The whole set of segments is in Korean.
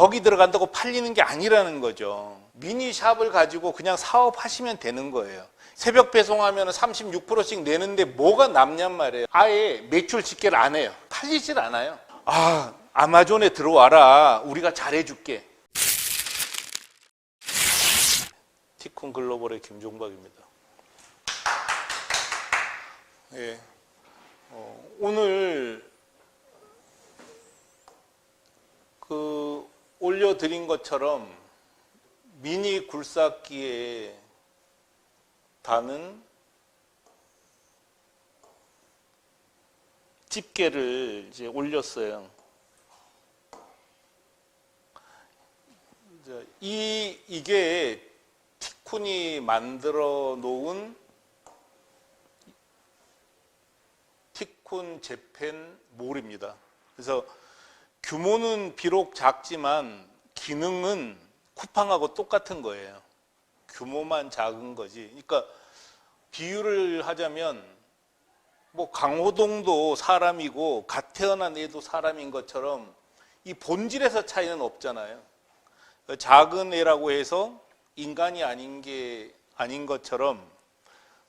거기 들어간다고 팔리는 게 아니라는 거죠. 미니샵을 가지고 그냥 사업하시면 되는 거예요. 새벽 배송하면 36%씩 내는데 뭐가 남냔 말이에요. 아예 매출 집계를 안 해요. 팔리질 않아요. 아, 아마존에 들어와라. 우리가 잘해줄게. 티쿤 글로벌의 김종박입니다. 예, 오늘 올려드린 것처럼 미니 굴삭기에 다는 집게를 이제 올렸어요. 이게 티쿤이 만들어 놓은 티쿤 재팬 몰입니다. 그래서 규모는 비록 작지만 기능은 쿠팡하고 똑같은 거예요. 규모만 작은 거지. 그러니까 비유를 하자면 뭐 강호동도 사람이고 갓 태어난 애도 사람인 것처럼 이 본질에서 차이는 없잖아요. 작은 애라고 해서 인간이 아닌 게 아닌 것처럼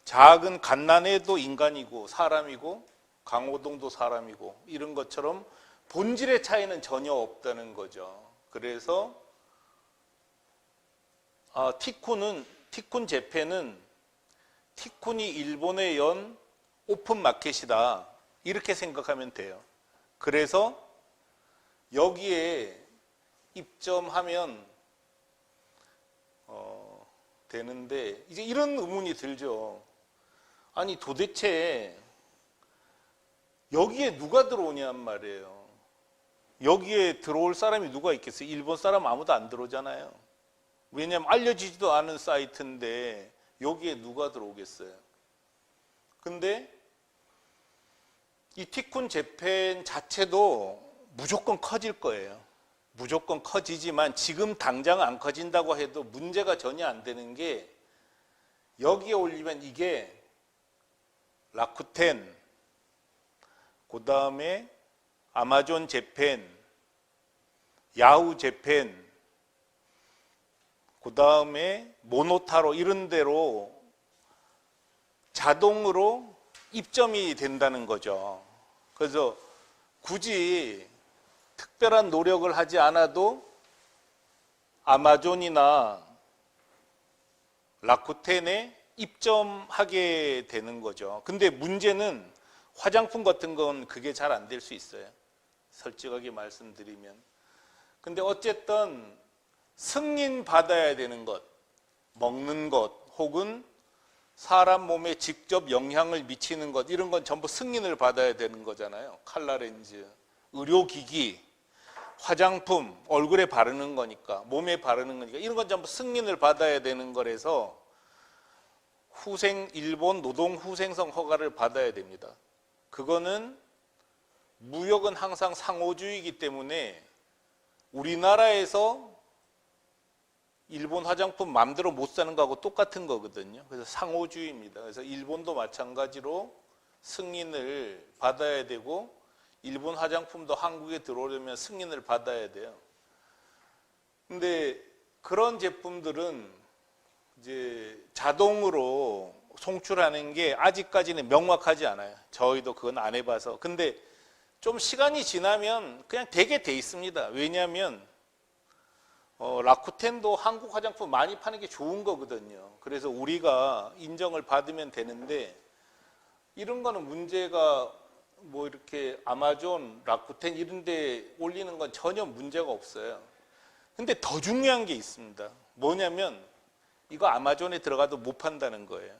작은 갓난애도 인간이고 사람이고 강호동도 사람이고 이런 것처럼 본질의 차이는 전혀 없다는 거죠. 그래서 티쿤 재팬은 티쿤이 일본에 연 오픈 마켓이다. 이렇게 생각하면 돼요. 그래서 여기에 입점하면 되는데 이제 이런 의문이 들죠. 아니 도대체 여기에 누가 들어오냔 말이에요. 여기에 들어올 사람이 누가 있겠어요? 일본 사람 아무도 안 들어오잖아요. 왜냐하면 알려지지도 않은 사이트인데 여기에 누가 들어오겠어요? 근데 이 티쿤 재팬 자체도 무조건 커질 거예요. 무조건 커지지만 지금 당장 안 커진다고 해도 문제가 전혀 안 되는 게 여기에 올리면 이게 라쿠텐, 그 다음에 아마존 재팬, 야후 재팬, 그 다음에 모노타로 이런 데로 자동으로 입점이 된다는 거죠. 그래서 굳이 특별한 노력을 하지 않아도 아마존이나 라쿠텐에 입점하게 되는 거죠. 근데 문제는 화장품 같은 건 그게 잘 안 될 수 있어요. 솔직하게 말씀드리면. 근데 어쨌든 승인 받아야 되는 것, 먹는 것, 혹은 사람 몸에 직접 영향을 미치는 것, 이런 건 전부 승인을 받아야 되는 거잖아요. 칼라 렌즈, 의료기기, 화장품, 얼굴에 바르는 거니까, 몸에 바르는 거니까, 이런 건 전부 승인을 받아야 되는 거라서 일본 노동후생성 허가를 받아야 됩니다. 그거는 무역은 항상 상호주의이기 때문에 우리나라에서 일본 화장품 마음대로 못 사는 거하고 똑같은 거거든요. 그래서 상호주의입니다. 그래서 일본도 마찬가지로 승인을 받아야 되고 일본 화장품도 한국에 들어오려면 승인을 받아야 돼요. 근데 그런 제품들은 이제 자동으로 송출하는 게 아직까지는 명확하지 않아요. 저희도 그건 안 해봐서. 근데 좀 시간이 지나면 그냥 되게 돼 있습니다. 왜냐하면 라쿠텐도 한국 화장품 많이 파는 게 좋은 거거든요. 그래서 우리가 인정을 받으면 되는데 이런 거는 문제가 뭐 이렇게 아마존, 라쿠텐 이런 데 올리는 건 전혀 문제가 없어요. 근데 더 중요한 게 있습니다. 뭐냐면 이거 아마존에 들어가도 못 판다는 거예요.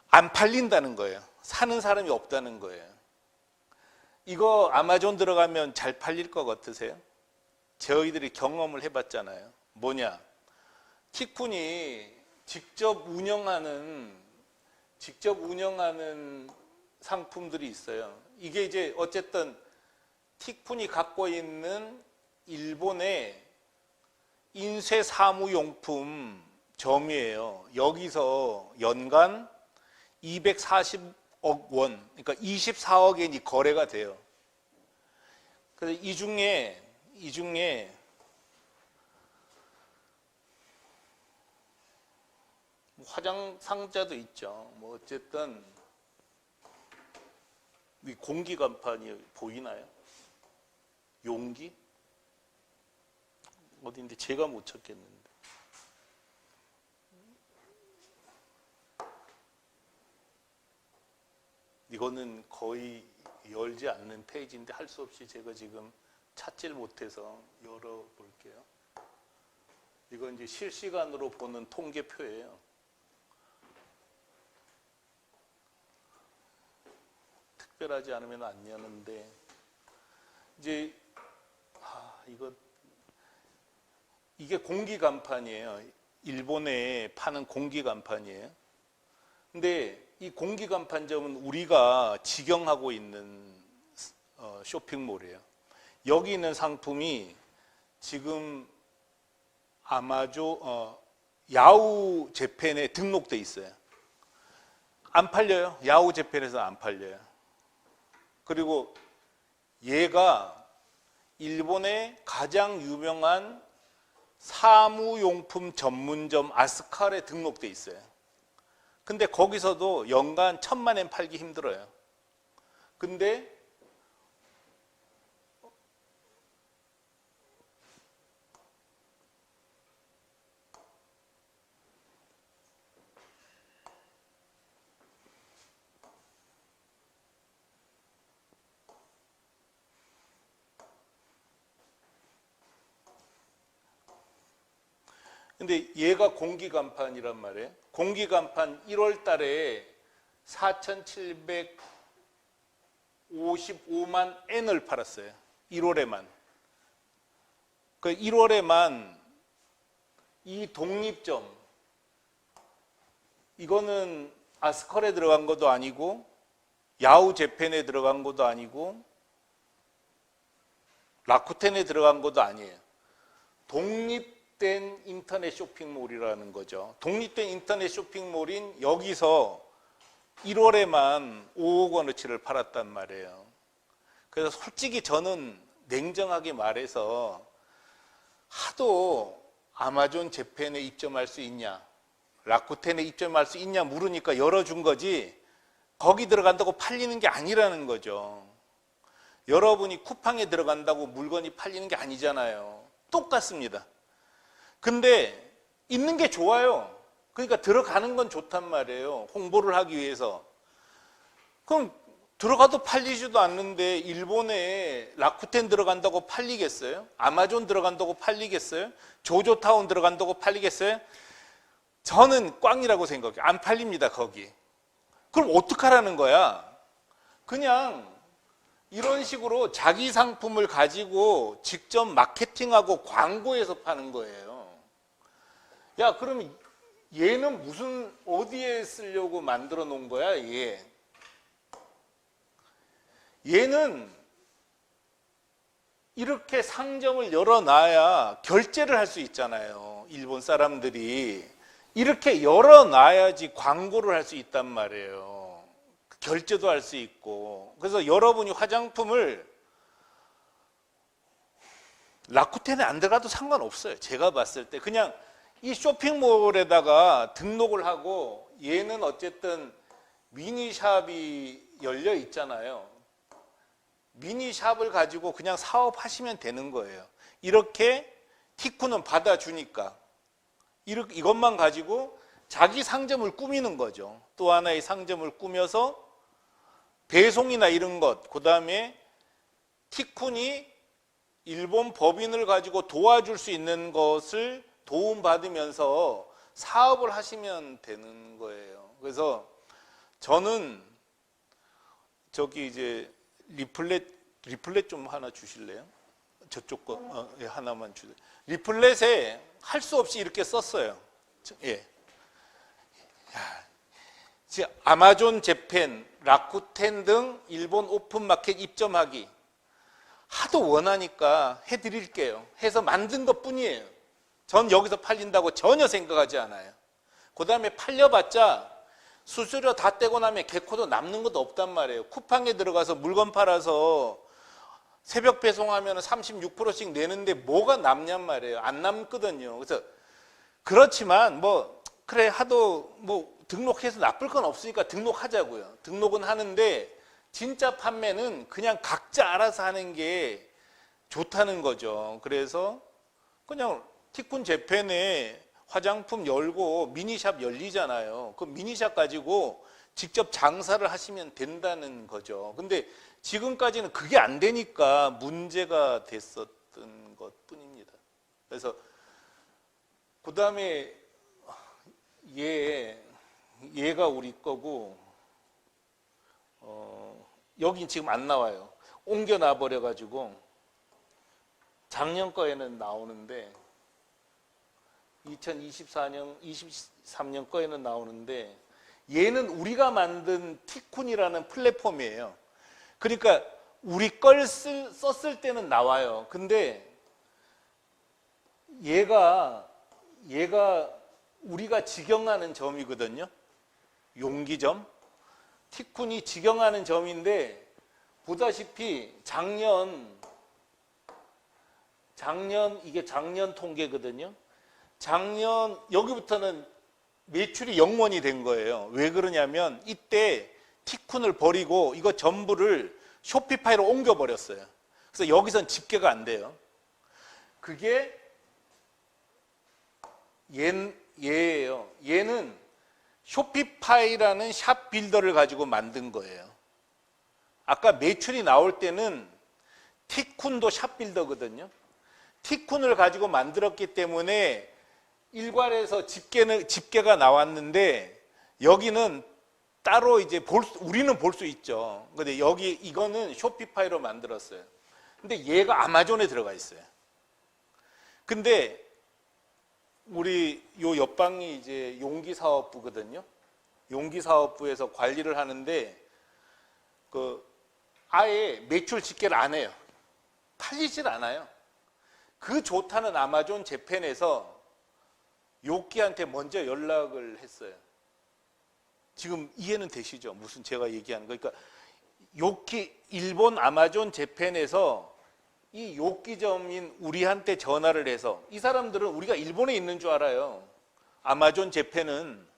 안 팔린다는 거예요. 사는 사람이 없다는 거예요. 이거 아마존 들어가면 잘 팔릴 것 같으세요? 저희들이 경험을 해봤잖아요. 뭐냐? 티쿤이 직접 운영하는 상품들이 있어요. 이게 이제 어쨌든 티쿤이 갖고 있는 일본의 인쇄 사무용품 점이에요. 여기서 연간 240억 원, 그러니까 24억 엔이 거래가 돼요. 그래서 이 중에 이 중에 화장 상자도 있죠. 뭐 어쨌든 이 공기 간판이 보이나요? 용기? 어딘데 제가 못 찾겠는데. 이거는 거의 열지 않는 페이지인데 할 수 없이 제가 지금 찾질 못해서 열어볼게요. 이건 이제 실시간으로 보는 통계표예요. 특별하지 않으면 안 여는데 이제 이게 공기 간판이에요. 일본에 파는 공기 간판이에요. 근데 이 공기 간판점은 우리가 직영하고 있는 쇼핑몰이에요. 여기 있는 상품이 지금 야후 재팬에 등록돼 있어요. 안 팔려요. 야후 재팬에서 안 팔려요. 그리고 얘가 일본의 가장 유명한 사무용품 전문점 아스칼에 등록돼 있어요. 근데 거기서도 연간 1000만 엔 팔기 힘들어요. 근데 얘가 공기간판이란 말이에요. 공기간판 1월 달에 4,755만 엔을 팔았어요. 1월에만. 그 1월에만 이 독립점, 이거는 아스컬에 들어간 것도 아니고 야후 재팬에 들어간 것도 아니고 라쿠텐에 들어간 것도 아니에요. 독립된 인터넷 쇼핑몰이라는 거죠. 독립된 인터넷 쇼핑몰인 여기서 1월에만 5억 원어치를 팔았단 말이에요. 그래서 솔직히 저는 냉정하게 말해서 하도 아마존 재팬에 입점할 수 있냐, 라쿠텐에 입점할 수 있냐 물으니까 열어준 거지 거기 들어간다고 팔리는 게 아니라는 거죠. 여러분이 쿠팡에 들어간다고 물건이 팔리는 게 아니잖아요. 똑같습니다. 근데 있는 게 좋아요. 그러니까 들어가는 건 좋단 말이에요. 홍보를 하기 위해서. 그럼 들어가도 팔리지도 않는데 일본에 라쿠텐 들어간다고 팔리겠어요? 아마존 들어간다고 팔리겠어요? 조조타운 들어간다고 팔리겠어요? 저는 꽝이라고 생각해요. 안 팔립니다, 거기. 그럼 어떡하라는 거야? 그냥 이런 식으로 자기 상품을 가지고 직접 마케팅하고 광고해서 파는 거예요. 야, 그럼 얘는 무슨 어디에 쓰려고 만들어 놓은 거야, 얘? 얘는 이렇게 상점을 열어놔야 결제를 할 수 있잖아요. 일본 사람들이 이렇게 열어놔야지 광고를 할 수 있단 말이에요. 결제도 할 수 있고. 그래서 여러분이 화장품을 라쿠텐에 안 들어가도 상관없어요. 제가 봤을 때 그냥 이 쇼핑몰에다가 등록을 하고 얘는 어쨌든 미니샵이 열려 있잖아요. 미니샵을 가지고 그냥 사업하시면 되는 거예요. 이렇게 티쿠는 받아주니까 이것만 가지고 자기 상점을 꾸미는 거죠. 또 하나의 상점을 꾸며서 배송이나 이런 것, 그 다음에 티쿤이 일본 법인을 가지고 도와줄 수 있는 것을 도움받으면서 사업을 하시면 되는 거예요. 그래서 저는 저기 이제 리플렛 좀 하나 주실래요? 저쪽 거 하나만 주세요. 리플렛에 할 수 없이 이렇게 썼어요. 예. 아마존 재팬, 라쿠텐 등 일본 오픈마켓 입점하기. 하도 원하니까 해드릴게요. 해서 만든 것 뿐이에요. 전 여기서 팔린다고 전혀 생각하지 않아요. 그 다음에 팔려봤자 수수료 다 떼고 나면 개코도 남는 것도 없단 말이에요. 쿠팡에 들어가서 물건 팔아서 새벽 배송하면 36%씩 내는데 뭐가 남냔 말이에요. 안 남거든요. 그래서 그렇지만 뭐 그래 하도 뭐 등록해서 나쁠 건 없으니까 등록하자고요. 등록은 하는데 진짜 판매는 그냥 각자 알아서 하는 게 좋다는 거죠. 그래서 그냥 티쿤 재팬에 화장품 열고 미니샵 열리잖아요. 그 미니샵 가지고 직접 장사를 하시면 된다는 거죠. 근데 지금까지는 그게 안 되니까 문제가 됐었던 것 뿐입니다. 그래서 그 다음에 얘가 우리 거고, 여긴 지금 안 나와요. 옮겨놔 버려가지고 작년 거에는 나오는데 2024년, 23년 거에는 나오는데 얘는 우리가 만든 티쿤이라는 플랫폼이에요. 그러니까 우리 걸 썼을 때는 나와요. 근데 얘가 우리가 직영하는 점이거든요. 용기점. 티쿤이 직영하는 점인데 보다시피 이게 작년 통계거든요. 작년 여기부터는 매출이 0원이 된 거예요. 왜 그러냐면 이때 티쿤을 버리고 이거 전부를 쇼피파이로 옮겨버렸어요. 그래서 여기선 집계가 안 돼요. 그게 얘예요. 얘는 쇼피파이라는 샵 빌더를 가지고 만든 거예요. 아까 매출이 나올 때는 티쿤도 샵 빌더거든요. 티쿤을 가지고 만들었기 때문에 일괄해서 집계가 나왔는데 여기는 따로 이제 우리는 볼 수 있죠. 근데 이거는 쇼피파이로 만들었어요. 근데 얘가 아마존에 들어가 있어요. 근데 우리 요 옆방이 이제 용기사업부거든요. 용기사업부에서 관리를 하는데 아예 매출 집계를 안 해요. 팔리질 않아요. 그 좋다는 아마존 재팬에서 요끼한테 먼저 연락을 했어요. 지금 이해는 되시죠? 무슨 제가 얘기하는 거. 그러니까 요끼 일본 아마존 재팬에서 이 요끼점인 우리한테 전화를 해서 이 사람들은 우리가 일본에 있는 줄 알아요. 아마존 재팬은.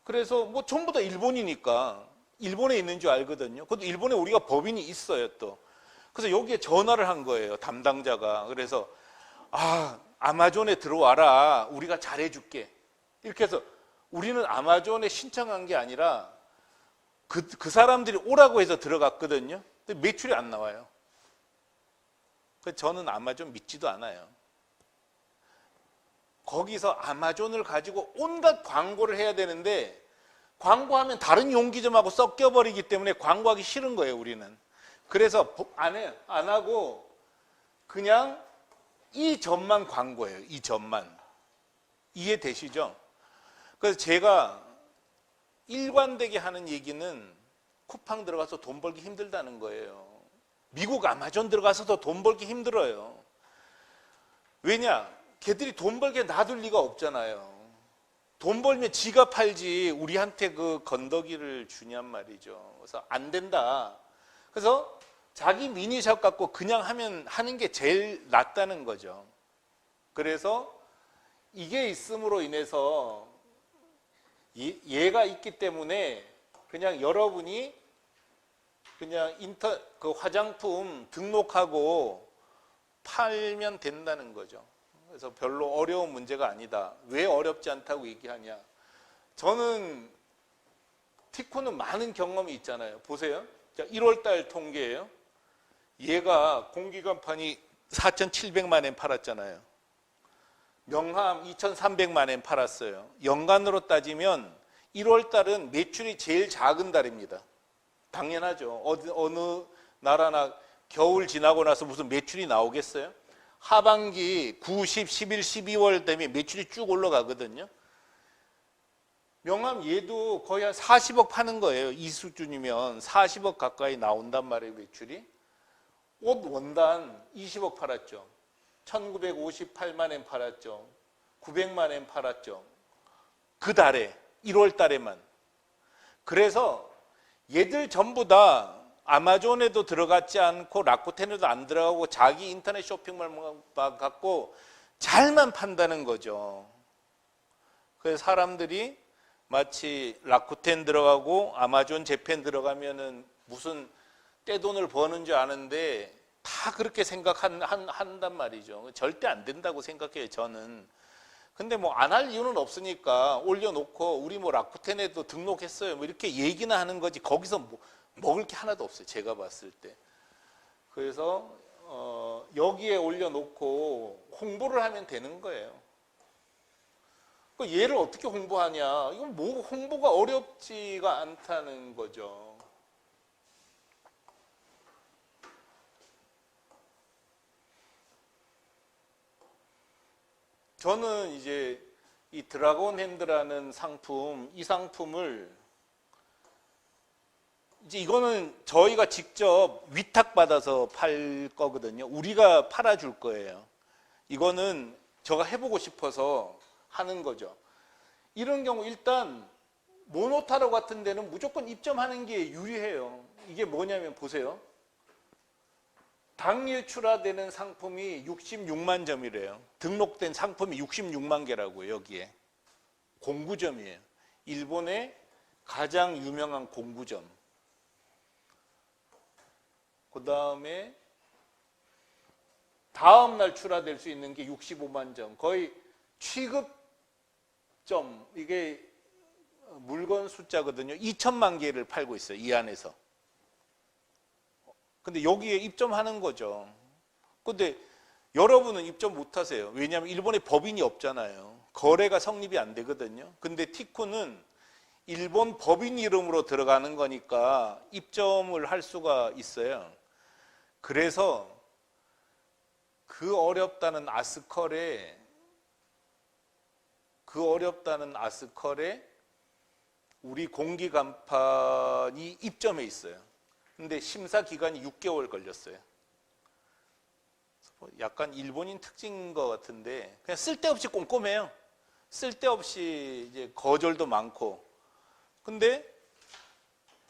그래서 뭐 전부 다 일본이니까 일본에 있는 줄 알거든요. 그것도 일본에 우리가 법인이 있어요 또. 그래서 여기에 전화를 한 거예요. 담당자가. 그래서 아마존에 들어와라. 우리가 잘해줄게. 이렇게 해서 우리는 아마존에 신청한 게 아니라 그 사람들이 오라고 해서 들어갔거든요. 근데 매출이 안 나와요. 그래서 저는 아마존 믿지도 않아요. 거기서 아마존을 가지고 온갖 광고를 해야 되는데 광고하면 다른 용기점하고 섞여버리기 때문에 광고하기 싫은 거예요, 우리는. 그래서 안 해요. 안 하고 그냥 이 점만 광고해요. 이 점만. 이해되시죠? 그래서 제가 일관되게 하는 얘기는 쿠팡 들어가서 돈 벌기 힘들다는 거예요. 미국 아마존 들어가서도 돈 벌기 힘들어요. 왜냐? 걔들이 돈 벌게 놔둘 리가 없잖아요. 돈 벌면 지가 팔지 우리한테 그 건더기를 주냔 말이죠. 그래서 안 된다. 그래서 자기 미니샵 갖고 그냥 하는 게 제일 낫다는 거죠. 그래서 이게 있음으로 인해서 얘가 있기 때문에 그냥 여러분이 그냥 그 화장품 등록하고 팔면 된다는 거죠. 그래서 별로 어려운 문제가 아니다. 왜 어렵지 않다고 얘기하냐? 저는 티쿤은 많은 경험이 있잖아요. 보세요. 자, 1월달 통계예요. 얘가 공기간판이 4,700만 엔 팔았잖아요. 명함 2,300만 엔 팔았어요. 연간으로 따지면 1월달은 매출이 제일 작은 달입니다. 당연하죠. 어느 나라나 겨울 지나고 나서 무슨 매출이 나오겠어요? 하반기 9, 10, 11, 12월 되면 매출이 쭉 올라가거든요. 명함 얘도 거의 한 40억 파는 거예요. 이 수준이면 40억 가까이 나온단 말이에요, 매출이. 옷 원단 20억 팔았죠. 1958만 엔 팔았죠. 900만 엔 팔았죠. 그 달에 1월 달에만. 그래서 얘들 전부 다 아마존에도 들어갔지 않고 라쿠텐에도 안 들어가고 자기 인터넷 쇼핑몰만 갖고 잘만 판다는 거죠. 그래서 사람들이 마치 라쿠텐 들어가고 아마존 재팬 들어가면은 무슨 떼돈을 버는 줄 아는데 다 그렇게 생각한단 말이죠. 절대 안 된다고 생각해요, 저는. 근데 뭐 안 할 이유는 없으니까 올려놓고 우리 뭐 라쿠텐에도 등록했어요. 뭐 이렇게 얘기나 하는 거지 거기서 뭐 먹을 게 하나도 없어요. 제가 봤을 때. 그래서 여기에 올려놓고 홍보를 하면 되는 거예요. 그 얘를 어떻게 홍보하냐? 이건 뭐 홍보가 어렵지가 않다는 거죠. 저는 이제 이 드라곤 핸드라는 상품, 이 상품을 이제 이거는 저희가 직접 위탁받아서 팔 거거든요. 우리가 팔아줄 거예요. 이거는 제가 해보고 싶어서 하는 거죠. 이런 경우 일단 모노타로 같은 데는 무조건 입점하는 게 유리해요. 이게 뭐냐면 보세요. 당일출하되는 상품이 66만 점이래요. 등록된 상품이 66만 개라고요. 여기에 공구점이에요. 일본의 가장 유명한 공구점. 그 다음에 다음날 출하될 수 있는 게 65만 점. 거의 취급점, 이게 물건 숫자거든요. 2천만 개를 팔고 있어요. 이 안에서. 근데 여기에 입점하는 거죠. 근데 여러분은 입점 못 하세요. 왜냐하면 일본에 법인이 없잖아요. 거래가 성립이 안 되거든요. 근데 티쿠는 일본 법인 이름으로 들어가는 거니까 입점을 할 수가 있어요. 그래서 그 어렵다는 아스컬에 우리 공기 간판이 입점해 있어요. 근데 심사 기간이 6개월 걸렸어요. 약간 일본인 특징인 것 같은데 그냥 쓸데없이 꼼꼼해요. 쓸데없이 이제 거절도 많고. 근데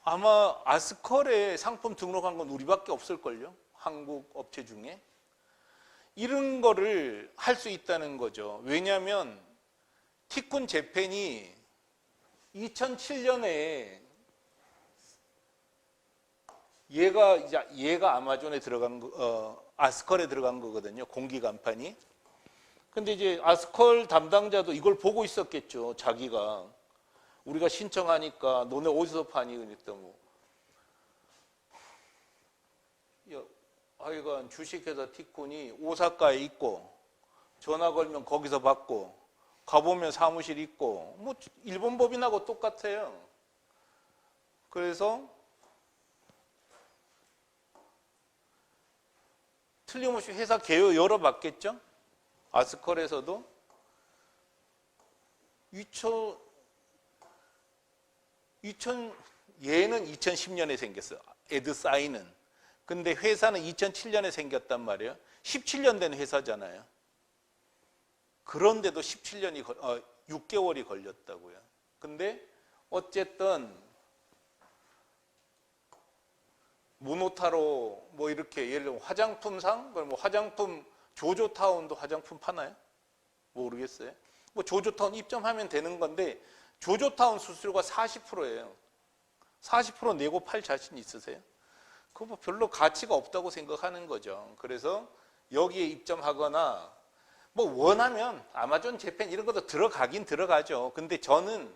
아마 아스컬에 상품 등록한 건 우리밖에 없을걸요. 한국 업체 중에. 이런 거를 할 수 있다는 거죠. 왜냐하면 티쿤 재팬이 2007년에 얘가 아마존에 들어간 아스컬에 들어간 거거든요. 공기 간판이. 근데 이제 아스컬 담당자도 이걸 보고 있었겠죠. 자기가 우리가 신청하니까 너네 어디서 파니? 그랬더니 뭐 하여간 주식회사 티쿤이 오사카에 있고 전화 걸면 거기서 받고 가보면 사무실 있고 뭐 일본 법인하고 똑같아요. 그래서 틀림없이 회사 개요 열어봤겠죠? 아스컬에서도 얘는 2010년에 생겼어요. 에드사인은. 근데 회사는 2007년에 생겼단 말이에요. 17년 된 회사잖아요. 그런데도 6개월이 걸렸다고요. 근데 어쨌든 모노타로 뭐 이렇게 예를 들면 화장품상, 뭐 화장품 조조타운도 화장품 파나요? 모르겠어요. 뭐 조조타운 입점하면 되는 건데 조조타운 수수료가 40%예요. 40% 내고 팔 자신 있으세요? 그거 뭐 별로 가치가 없다고 생각하는 거죠. 그래서 여기에 입점하거나 뭐 원하면 아마존 재팬 이런 것도 들어가긴 들어가죠. 근데 저는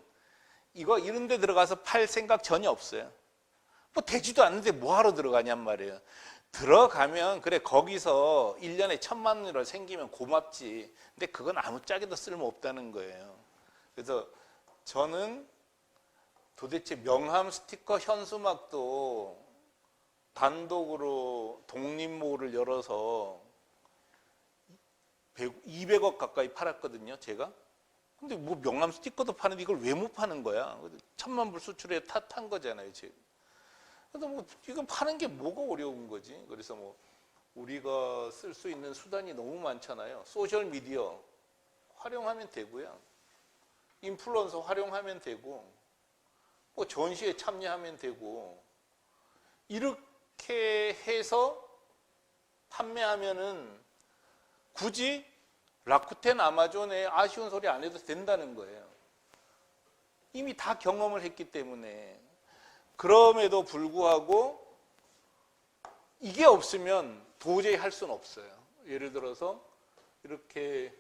이런 데 들어가서 팔 생각 전혀 없어요. 뭐 되지도 않는데 뭐하러 들어가냔 말이에요. 들어가면 그래 거기서 1년에 1,000만 원으로 생기면 고맙지. 근데 그건 아무짝에도 쓸모없다는 거예요. 그래서 저는 도대체 명함 스티커 현수막도 단독으로 독립몰을 열어서 200억 가까이 팔았거든요, 제가. 근데 뭐 명함 스티커도 파는데 이걸 왜 못 파는 거야? 1,000만 불 수출에 탄 거잖아요, 지금. 그래서 뭐 이건 파는 게 뭐가 어려운 거지? 그래서 뭐 우리가 쓸 수 있는 수단이 너무 많잖아요. 소셜 미디어 활용하면 되고요. 인플루언서 활용하면 되고, 뭐 전시에 참여하면 되고, 그렇게 해서 판매하면은 굳이 라쿠텐, 아마존에 아쉬운 소리 안 해도 된다는 거예요. 이미 다 경험을 했기 때문에. 그럼에도 불구하고 이게 없으면 도저히 할 수는 없어요. 예를 들어서 이렇게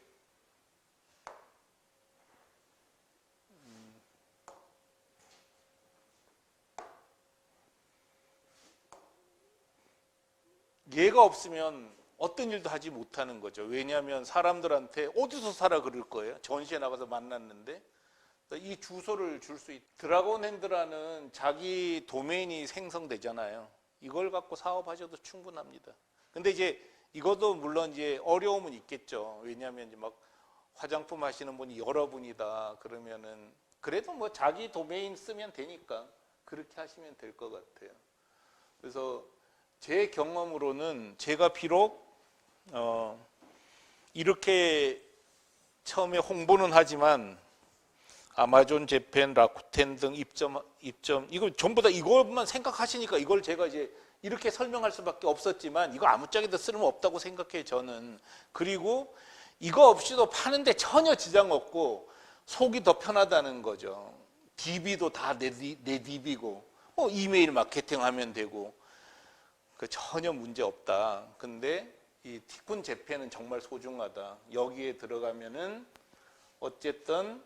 얘가 없으면 어떤 일도 하지 못하는 거죠. 왜냐하면 사람들한테 어디서 사라 그럴 거예요. 전시회 나가서 만났는데 이 주소를 줄 수 있. 드라곤 핸드라는 자기 도메인이 생성되잖아요. 이걸 갖고 사업하셔도 충분합니다. 근데 이제 이것도 물론 이제 어려움은 있겠죠. 왜냐하면 이제 막 화장품 하시는 분이 여러분이다 그러면은 그래도 뭐 자기 도메인 쓰면 되니까 그렇게 하시면 될 것 같아요. 그래서 제 경험으로는 제가 비록 이렇게 처음에 홍보는 하지만 아마존 재팬, 라쿠텐 등 입점 이거 전부 다 이것만 생각하시니까 이걸 제가 이제 이렇게 설명할 수밖에 없었지만 이거 아무짝에도 쓸모없다고 생각해요, 저는. 그리고 이거 없이도 파는데 전혀 지장 없고 속이 더 편하다는 거죠. DB도 다 내 DB고 이메일 마케팅 하면 되고 전혀 문제 없다. 근데 이 티쿤 재팬은 정말 소중하다. 여기에 들어가면은 어쨌든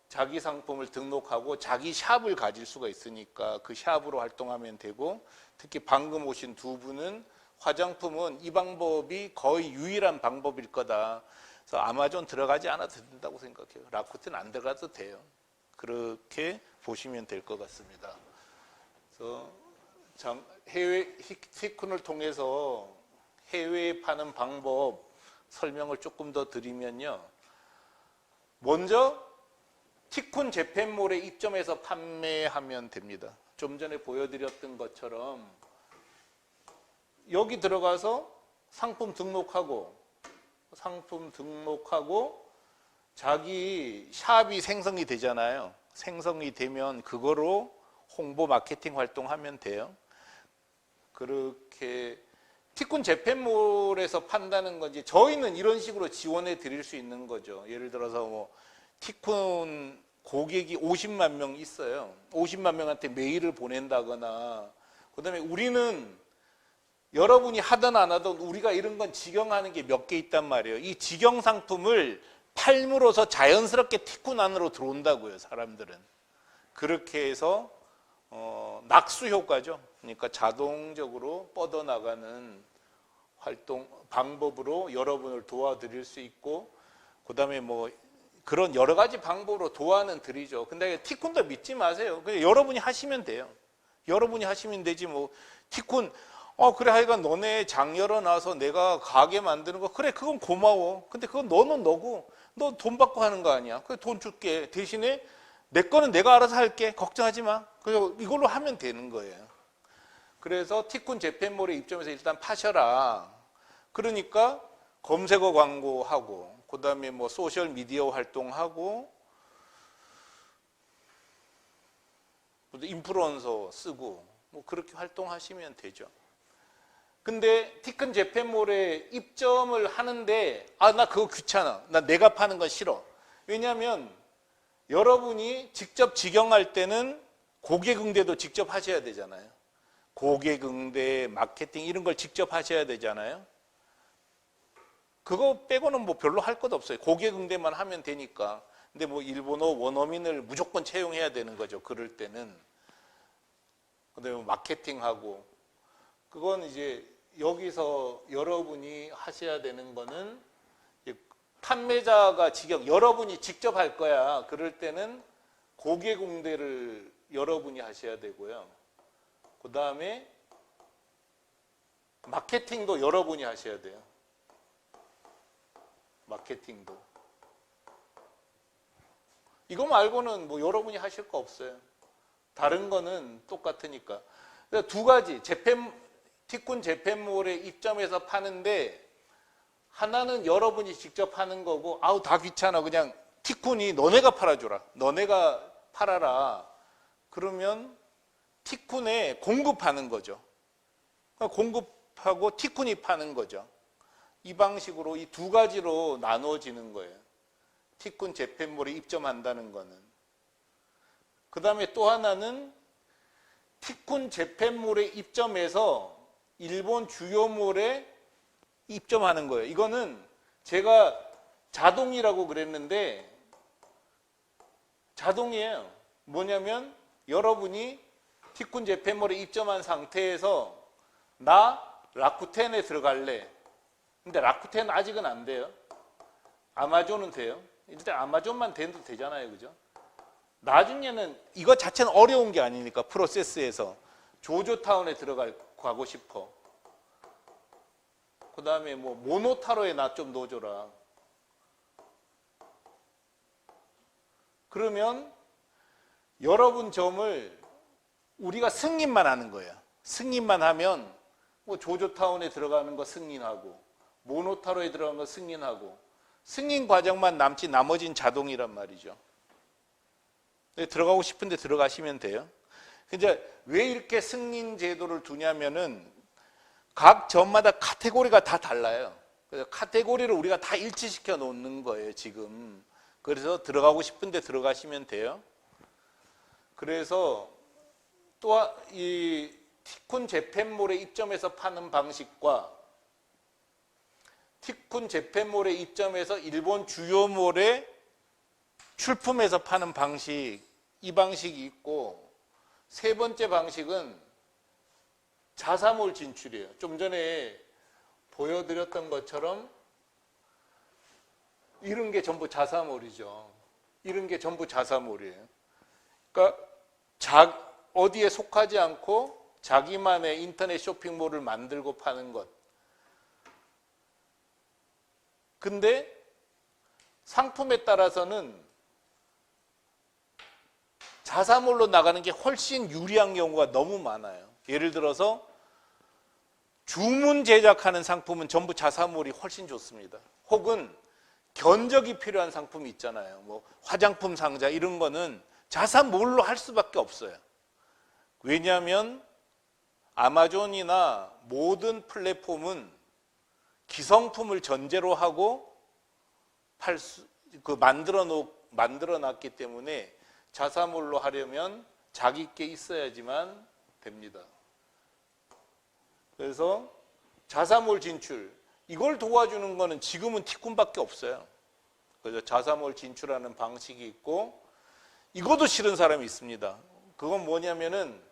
자기 상품을 등록하고 자기 샵을 가질 수가 있으니까 그 샵으로 활동하면 되고, 특히 방금 오신 두 분은 화장품은 이 방법이 거의 유일한 방법일 거다. 그래서 아마존 들어가지 않아도 된다고 생각해요. 라쿠텐 안 들어가도 돼요. 그렇게 보시면 될 것 같습니다. 그래서 해외 티쿤을 통해서 해외에 파는 방법 설명을 조금 더 드리면요. 먼저 티쿤 재팬몰에 입점해서 판매하면 됩니다. 좀 전에 보여드렸던 것처럼 여기 들어가서 상품 등록하고 자기 샵이 생성이 되잖아요. 생성이 되면 그거로 홍보 마케팅 활동하면 돼요. 그렇게 티쿤 재팬몰에서 판다는 건지 저희는 이런 식으로 지원해 드릴 수 있는 거죠. 예를 들어서 뭐 티쿤 고객이 50만 명 있어요. 50만 명한테 메일을 보낸다거나, 그다음에 우리는 여러분이 하든 안 하든 우리가 이런 건 직영하는 게 몇 개 있단 말이에요. 이 직영 상품을 팔므로써 자연스럽게 티쿤 안으로 들어온다고요, 사람들은. 그렇게 해서 낙수 효과죠. 그러니까 자동적으로 뻗어나가는 활동 방법으로 여러분을 도와드릴 수 있고, 그다음에 뭐 그런 여러 가지 방법으로 도와는 드리죠. 근데 티쿤도 믿지 마세요. 그냥 여러분이 하시면 돼요. 여러분이 하시면 되지 뭐 티쿤 그래 하여간 너네 장 열어놔서 내가 가게 만드는 거 그래 그건 고마워. 근데 그건 너는 너고 너 돈 받고 하는 거 아니야. 그래 돈 줄게. 대신에 내 거는 내가 알아서 할게. 걱정하지 마. 그래서 이걸로 하면 되는 거예요. 그래서 티쿤 재팬몰에 입점해서 일단 파셔라. 그러니까 검색어 광고하고 그다음에 뭐 소셜 미디어 활동하고 인플루언서 쓰고 뭐 그렇게 활동하시면 되죠. 근데 티쿤 재팬몰에 입점을 하는데 나 그거 귀찮아. 나 내가 파는 건 싫어. 왜냐하면 여러분이 직접 직영할 때는 고객 응대도 직접 하셔야 되잖아요. 고객 응대, 마케팅 이런 걸 직접 하셔야 되잖아요. 그거 빼고는 뭐 별로 할 것 없어요. 고객 응대만 하면 되니까. 근데 뭐 일본어 원어민을 무조건 채용해야 되는 거죠. 그럴 때는. 그다음에 마케팅하고. 그건 이제 여기서 여러분이 하셔야 되는 거는 판매자가 여러분이 직접 할 거야. 그럴 때는 고객 응대를 여러분이 하셔야 되고요. 그다음에 마케팅도 여러분이 하셔야 돼요. 마케팅도. 이거 말고는 뭐 여러분이 하실 거 없어요. 다른 거는 똑같으니까. 두 가지, 티쿤 재팬몰에 입점해서 파는데 하나는 여러분이 직접 하는 거고 다 귀찮아. 그냥 티쿤이 너네가 팔아줘라. 너네가 팔아라. 그러면 티쿤에 공급하는 거죠. 공급하고 티쿤이 파는 거죠. 이 방식으로 이 두 가지로 나누어지는 거예요. 티쿤 재팬몰에 입점한다는 거는. 그 다음에 또 하나는 티쿤 재팬몰에 입점해서 일본 주요 몰에 입점하는 거예요. 이거는 제가 자동이라고 그랬는데 자동이에요. 뭐냐면 여러분이 티쿤 재팬몰에 입점한 상태에서 나 라쿠텐에 들어갈래. 근데 라쿠텐 아직은 안 돼요. 아마존은 돼요. 일단 아마존만 돼도 되잖아요. 그죠? 나중에는 이거 자체는 어려운 게 아니니까 프로세스에서 조조타운에 가고 싶어. 그 다음에 뭐 모노타로에 나 좀 넣어줘라. 그러면 여러분 점을 우리가 승인만 하는 거예요. 승인만 하면 뭐 조조타운에 들어가는 거 승인하고 모노타로에 들어가는 거 승인하고 승인 과정만 남지 나머지는 자동이란 말이죠. 들어가고 싶은데 들어가시면 돼요. 이제 왜 이렇게 승인 제도를 두냐면은 각 점마다 카테고리가 다 달라요. 그래서 카테고리를 우리가 다 일치시켜 놓는 거예요, 지금. 그래서 들어가고 싶은데 들어가시면 돼요. 그래서 또 이 티쿤 재팬몰에 입점해서 파는 방식과 티쿤 재팬몰에 입점해서 일본 주요 몰에 출품해서 파는 방식, 이 방식이 있고, 세 번째 방식은 자사몰 진출이에요. 좀 전에 보여드렸던 것처럼 이런 게 전부 자사몰이죠. 이런 게 전부 자사몰이에요. 그러니까 어디에 속하지 않고 자기만의 인터넷 쇼핑몰을 만들고 파는 것. 근데 상품에 따라서는 자사몰로 나가는 게 훨씬 유리한 경우가 너무 많아요. 예를 들어서 주문 제작하는 상품은 전부 자사몰이 훨씬 좋습니다. 혹은 견적이 필요한 상품이 있잖아요. 뭐 화장품 상자 이런 거는 자사몰로 할 수밖에 없어요. 왜냐하면 아마존이나 모든 플랫폼은 기성품을 전제로 하고 만들어 놨기 때문에 자사몰로 하려면 자기 게 있어야지만 됩니다. 그래서 자사몰 진출, 이걸 도와주는 거는 지금은 티쿤밖에 없어요. 그래서 자사몰 진출하는 방식이 있고, 이것도 싫은 사람이 있습니다. 그건 뭐냐면은,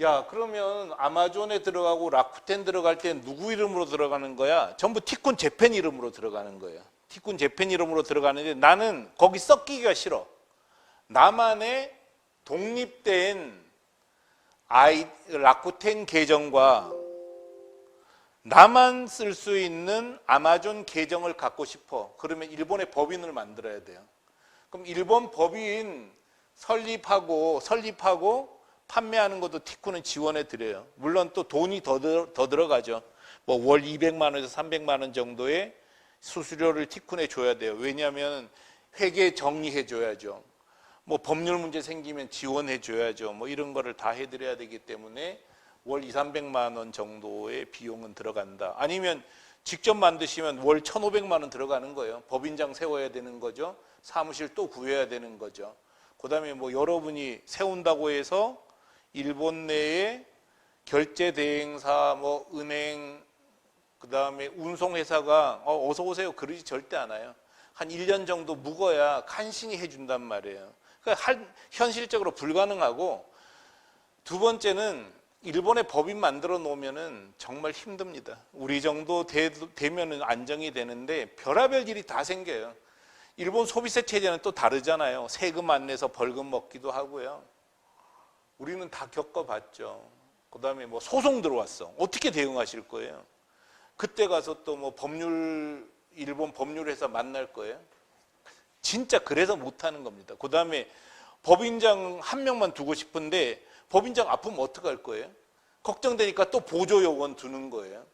야, 그러면 아마존에 들어가고 라쿠텐 들어갈 때 누구 이름으로 들어가는 거야? 전부 티쿤 재팬 이름으로 들어가는 거예요. 티쿤 재팬 이름으로 들어가는데 나는 거기 섞이기가 싫어. 나만의 독립된 라쿠텐 계정과 나만 쓸 수 있는 아마존 계정을 갖고 싶어. 그러면 일본의 법인을 만들어야 돼요. 그럼 일본 법인 설립하고 판매하는 것도 티쿤은 지원해 드려요. 물론 또 돈이 더 들어가죠. 뭐 월 200만 원에서 300만 원 정도의 수수료를 티쿤에 줘야 돼요. 왜냐하면 회계 정리해 줘야죠. 뭐 법률 문제 생기면 지원해 줘야죠. 뭐 이런 거를 다 해드려야 되기 때문에 월 2, 300만 원 정도의 비용은 들어간다. 아니면 직접 만드시면 월 1,500만 원 들어가는 거예요. 법인장 세워야 되는 거죠. 사무실 또 구해야 되는 거죠. 그 다음에 뭐 여러분이 세운다고 해서 일본 내에 결제 대행사, 뭐 은행, 그 다음에 운송회사가 어서 오세요 그러지 절대 않아요. 한 1년 정도 묵어야 간신히 해준단 말이에요. 그러니까 현실적으로 불가능하고, 두 번째는 일본의 법인 만들어 놓으면은 정말 힘듭니다. 우리 정도 되면은 안정이 되는데 별의별 일이 다 생겨요. 일본 소비세 체제는 또 다르잖아요. 세금 안 내서 벌금 먹기도 하고요. 우리는 다 겪어봤죠. 그 다음에 뭐 소송 들어왔어. 어떻게 대응하실 거예요? 그때 가서 또 뭐 일본 법률회사 만날 거예요? 진짜 그래서 못하는 겁니다. 그 다음에 법인장 한 명만 두고 싶은데 법인장 아프면 어떡할 거예요? 걱정되니까 또 보조요원 두는 거예요.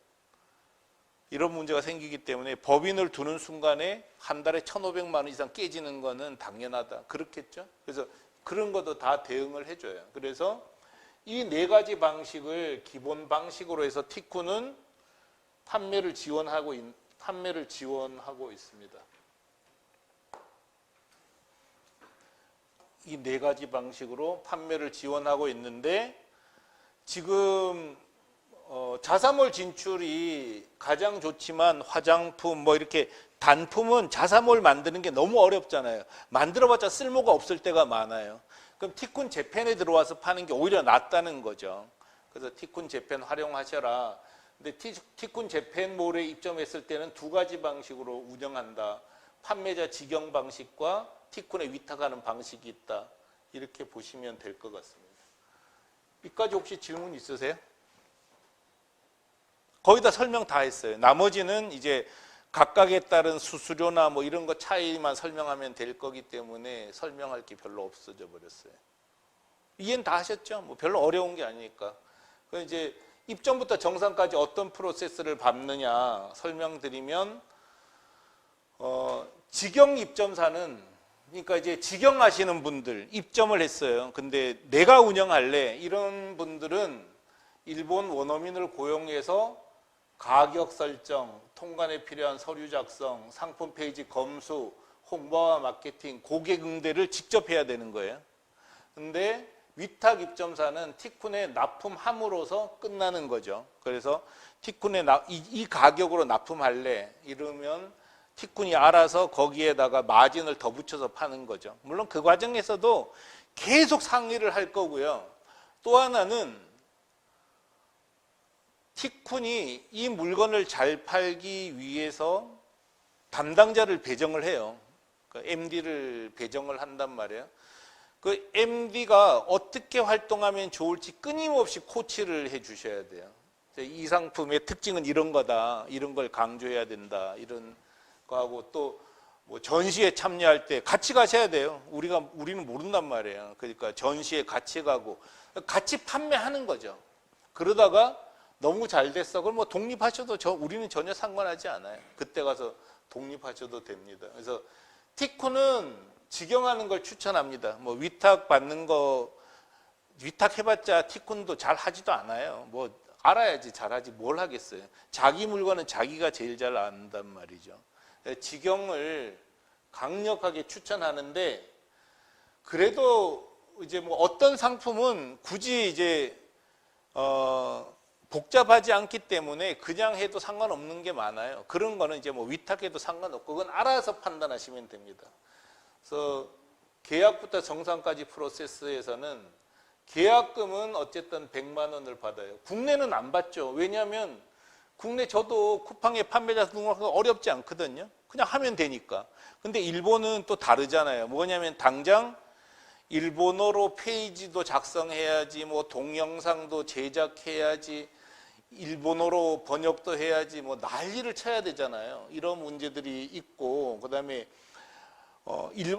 이런 문제가 생기기 때문에 법인을 두는 순간에 한 달에 1,500만 원 이상 깨지는 거는 당연하다. 그렇겠죠? 그래서 그런 것도 다 대응을 해줘요. 그래서 이 네 가지 방식을 기본 방식으로 해서 티쿤은 판매를 지원하고 있습니다. 이 네 가지 방식으로 판매를 지원하고 있는데 지금 자사몰 진출이 가장 좋지만 화장품 뭐 이렇게 단품은 자사몰 만드는 게 너무 어렵잖아요. 만들어봤자 쓸모가 없을 때가 많아요. 그럼 티쿤 재팬에 들어와서 파는 게 오히려 낫다는 거죠. 그래서 티쿤 재팬 활용하셔라. 근데 티쿤 재팬몰에 입점했을 때는 두 가지 방식으로 운영한다. 판매자 직영 방식과 티쿤에 위탁하는 방식이 있다. 이렇게 보시면 될 것 같습니다. 여기까지 혹시 질문 있으세요? 거의 다 설명 다 했어요. 나머지는 이제 각각에 따른 수수료나 뭐 이런 거 차이만 설명하면 될 거기 때문에 설명할 게 별로 없어져 버렸어요. 이해는 다 하셨죠? 뭐 별로 어려운 게 아니니까. 그 이제 입점부터 정상까지 어떤 프로세스를 밟느냐 설명드리면 직영 입점사는 그러니까 이제 직영하시는 분들 입점을 했어요. 근데 내가 운영할래 이런 분들은 일본 원어민을 고용해서 가격 설정, 통관에 필요한 서류 작성, 상품 페이지 검수, 홍보와 마케팅, 고객 응대를 직접 해야 되는 거예요. 근데 위탁 입점사는 티쿤에 납품함으로써 끝나는 거죠. 그래서 티쿤에 이 가격으로 납품할래 이러면 티쿤이 알아서 거기에다가 마진을 더 붙여서 파는 거죠. 물론 그 과정에서도 계속 상의를 할 거고요. 또 하나는 티쿤이 이 물건을 잘 팔기 위해서 담당자를 배정을 해요. 그 MD를 배정을 한단 말이에요. 그 MD가 어떻게 활동하면 좋을지 끊임없이 코치를 해 주셔야 돼요. 이 상품의 특징은 이런 거다. 이런 걸 강조해야 된다. 이런 거하고 또 뭐 전시에 참여할 때 같이 가셔야 돼요. 우리는 모른단 말이에요. 그러니까 전시에 같이 가고 같이 판매하는 거죠. 그러다가 너무 잘 됐어. 그럼 뭐 독립하셔도 우리는 전혀 상관하지 않아요. 그때 가서 독립하셔도 됩니다. 그래서 티쿤은 직영하는 걸 추천합니다. 뭐 위탁 받는 거 위탁해봤자 티쿤도 잘 하지도 않아요. 뭐 알아야지 잘하지 뭘 하겠어요. 자기 물건은 자기가 제일 잘 안단 말이죠. 직영을 강력하게 추천하는데 그래도 이제 뭐 어떤 상품은 굳이 이제 복잡하지 않기 때문에 그냥 해도 상관없는 게 많아요. 그런 거는 이제 뭐 위탁해도 상관없고 그건 알아서 판단하시면 됩니다. 그래서 계약부터 정상까지 프로세스에서는 계약금은 어쨌든 100만 원을 받아요. 국내는 안 받죠. 왜냐하면 국내 저도 쿠팡에 판매자 등록하기가 어렵지 않거든요. 그냥 하면 되니까. 근데 일본은 또 다르잖아요. 뭐냐면 당장 일본어로 페이지도 작성해야지, 뭐 동영상도 제작해야지, 일본어로 번역도 해야지, 뭐 난리를 쳐야 되잖아요. 이런 문제들이 있고, 그 다음에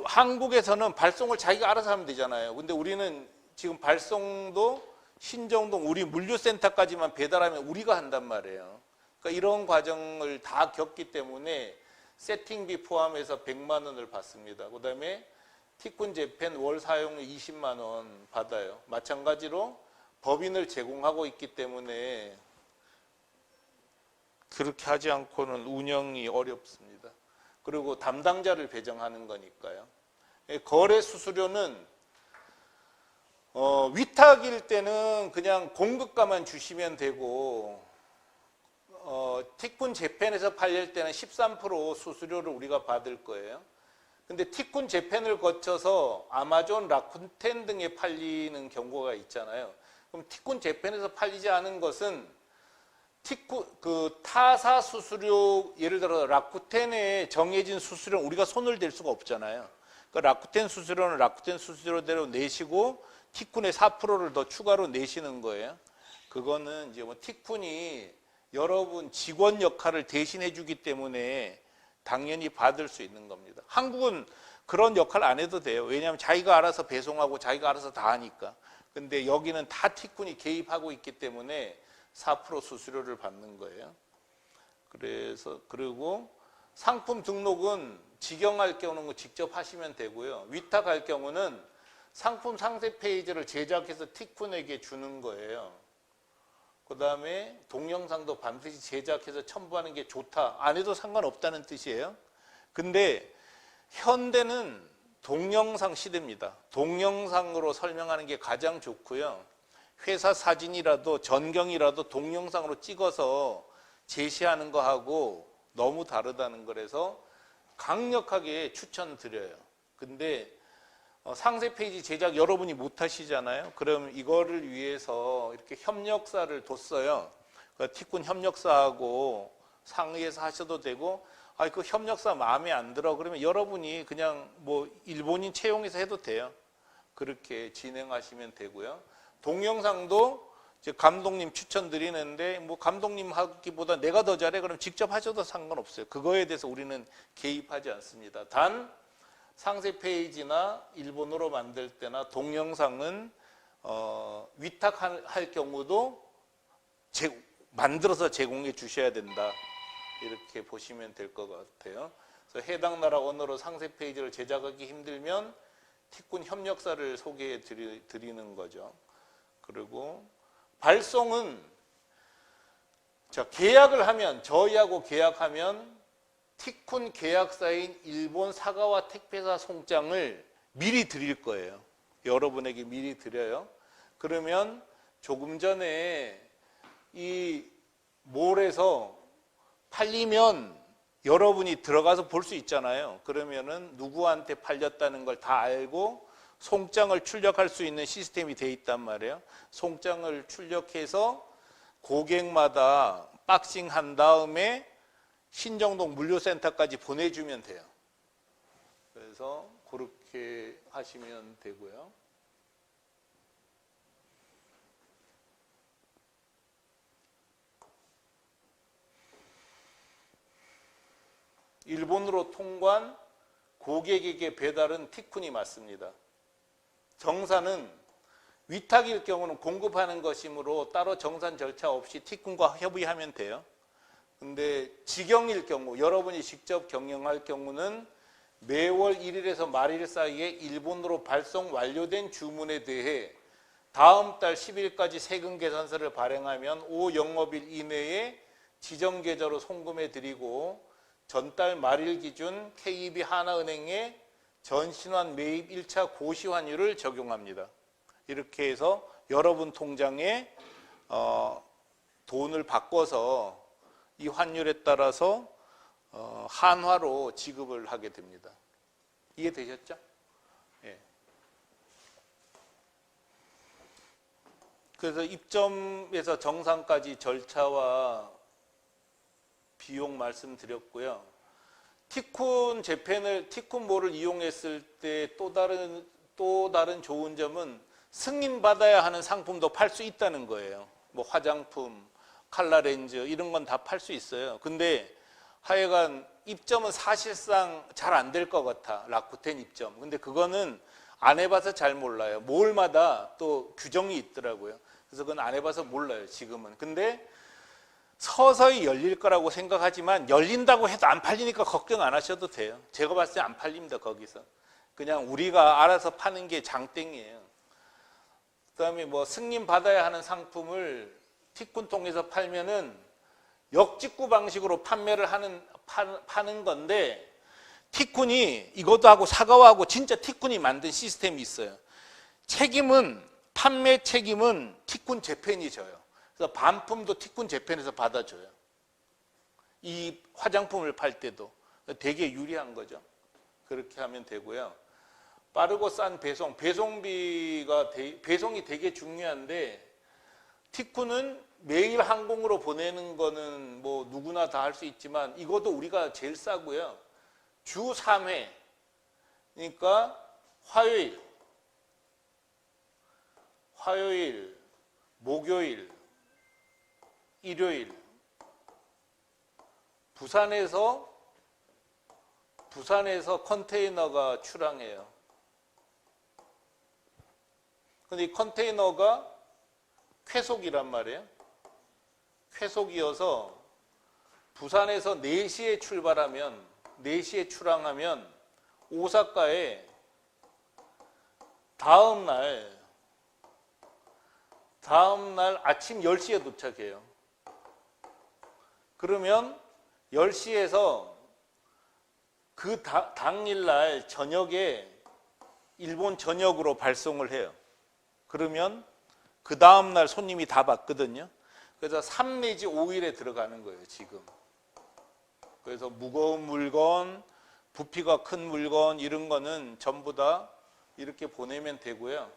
한국에서는 발송을 자기가 알아서 하면 되잖아요. 근데 우리는 지금 발송도 신정동 우리 물류센터까지만 배달하면 우리가 한단 말이에요. 그러니까 이런 과정을 다 겪기 때문에 세팅비 포함해서 100만 원을 받습니다. 그 다음에 티쿤 재팬 월 사용료 20만 원 받아요. 마찬가지로 법인을 제공하고 있기 때문에 그렇게 하지 않고는 운영이 어렵습니다. 그리고 담당자를 배정하는 거니까요. 거래 수수료는 위탁일 때는 그냥 공급가만 주시면 되고 티쿤 재팬에서 팔릴 때는 13% 수수료를 우리가 받을 거예요. 근데 티쿤 재팬을 거쳐서 아마존, 라쿠텐 등에 팔리는 경우가 있잖아요. 그럼 티쿤 재팬에서 팔리지 않은 것은 그 타사 수수료, 예를 들어 라쿠텐에 정해진 수수료는 우리가 손을 댈 수가 없잖아요. 그러니까 라쿠텐 수수료는 라쿠텐 수수료대로 내시고 티쿤에 4%를 더 추가로 내시는 거예요. 그거는 이제 뭐 티쿤이 여러분 직원 역할을 대신해 주기 때문에 당연히 받을 수 있는 겁니다. 한국은 그런 역할 안 해도 돼요. 왜냐하면 자기가 알아서 배송하고 자기가 알아서 다 하니까. 근데 여기는 다 티쿤이 개입하고 있기 때문에 4% 수수료를 받는 거예요. 그리고 상품 등록은 직영할 경우는 직접 하시면 되고요. 위탁할 경우는 상품 상세 페이지를 제작해서 티쿤에게 주는 거예요. 그 다음에 동영상도 반드시 제작해서 첨부하는 게 좋다. 안 해도 상관없다는 뜻이에요. 근데 현대는 동영상 시대입니다. 동영상으로 설명하는 게 가장 좋고요. 회사 사진이라도 전경이라도 동영상으로 찍어서 제시하는 거하고 너무 다르다는 거라서 강력하게 추천드려요. 근데 상세 페이지 제작 여러분이 못 하시잖아요. 그럼 이거를 위해서 이렇게 협력사를 뒀어요. 티쿤 협력사하고 상의해서 하셔도 되고, 그 협력사 마음에 안 들어 그러면 여러분이 그냥 뭐 일본인 채용해서 해도 돼요. 그렇게 진행하시면 되고요. 동영상도 이제 감독님 추천드리는데, 뭐 감독님 하기보다 내가 더 잘해 그럼 직접 하셔도 상관없어요. 그거에 대해서 우리는 개입하지 않습니다. 단 상세 페이지나 일본어로 만들 때나 동영상은 위탁할 경우도 만들어서 제공해 주셔야 된다. 이렇게 보시면 될 것 같아요. 그래서 해당 나라 언어로 상세 페이지를 제작하기 힘들면 티쿤 협력사를 소개해 드리는 거죠. 그리고 발송은 계약을 하면, 저희하고 계약하면 티쿤 계약사인 일본 사가와 택배사 송장을 미리 드릴 거예요. 여러분에게 미리 드려요. 그러면 조금 전에 이 몰에서 팔리면 여러분이 들어가서 볼 수 있잖아요. 그러면은 누구한테 팔렸다는 걸 다 알고 송장을 출력할 수 있는 시스템이 돼 있단 말이에요. 송장을 출력해서 고객마다 박싱한 다음에 신정동 물류센터까지 보내주면 돼요. 그래서 그렇게 하시면 되고요. 일본으로 통관, 고객에게 배달은 티쿤이 맞습니다. 정산은 위탁일 경우는 공급하는 것이므로 따로 정산 절차 없이 티쿤과 협의하면 돼요. 근데 직영일 경우, 여러분이 직접 경영할 경우는 매월 1일에서 말일 사이에 일본으로 발송 완료된 주문에 대해 다음 달 10일까지 세금 계산서를 발행하면 5영업일 이내에 지정 계좌로 송금해 드리고, 전달 말일 기준 KB 하나은행에 전신환 매입 1차 고시 환율을 적용합니다. 이렇게 해서 여러분 통장에 돈을 바꿔서 이 환율에 따라서 한화로 지급을 하게 됩니다. 이해되셨죠? 예. 그래서 입점에서 정상까지 절차와 비용 말씀드렸고요. 티쿤몰을 이용했을 때 또 다른 좋은 점은 승인받아야 하는 상품도 팔 수 있다는 거예요. 뭐 화장품, 칼라 렌즈 이런 건 다 팔 수 있어요. 근데 하여간 입점은 사실상 잘 안 될 것 같아. 라쿠텐 입점. 근데 그거는 안 해봐서 잘 몰라요. 몰마다 또 규정이 있더라고요. 그래서 그건 안 해봐서 몰라요, 지금은. 근데 서서히 열릴 거라고 생각하지만 열린다고 해도 안 팔리니까 걱정 안 하셔도 돼요. 제가 봤을 때 안 팔립니다, 거기서. 그냥 우리가 알아서 파는 게 장땡이에요. 그 다음에 뭐 승인받아야 하는 상품을 티쿤 통해서 팔면은 역직구 방식으로 판매를 파는 건데, 티쿤이 이것도 하고 사과하고 진짜 티쿤이 만든 시스템이 있어요. 판매 책임은 티쿤 재팬이 져요. 그래서 반품도 티쿤 재팬에서 받아줘요. 이 화장품을 팔 때도 되게 유리한 거죠. 그렇게 하면 되고요. 빠르고 싼 배송이 되게 중요한데, 티쿤은 매일 항공으로 보내는 거는 뭐 누구나 다 할 수 있지만 이것도 우리가 제일 싸고요. 주 3회, 그러니까 화요일, 목요일, 일요일 부산에서 컨테이너가 출항해요. 근데 이 컨테이너가 쾌속이란 말이에요. 쾌속이어서 부산에서 4시에 출항하면 오사카에 다음 날 아침 10시에 도착해요. 그러면 10시에서 그 당일날 저녁에 일본 전역으로 발송을 해요. 그러면 그 다음날 손님이 다 받거든요. 그래서 3 내지 5일에 들어가는 거예요, 지금. 그래서 무거운 물건, 부피가 큰 물건 이런 거는 전부 다 이렇게 보내면 되고요.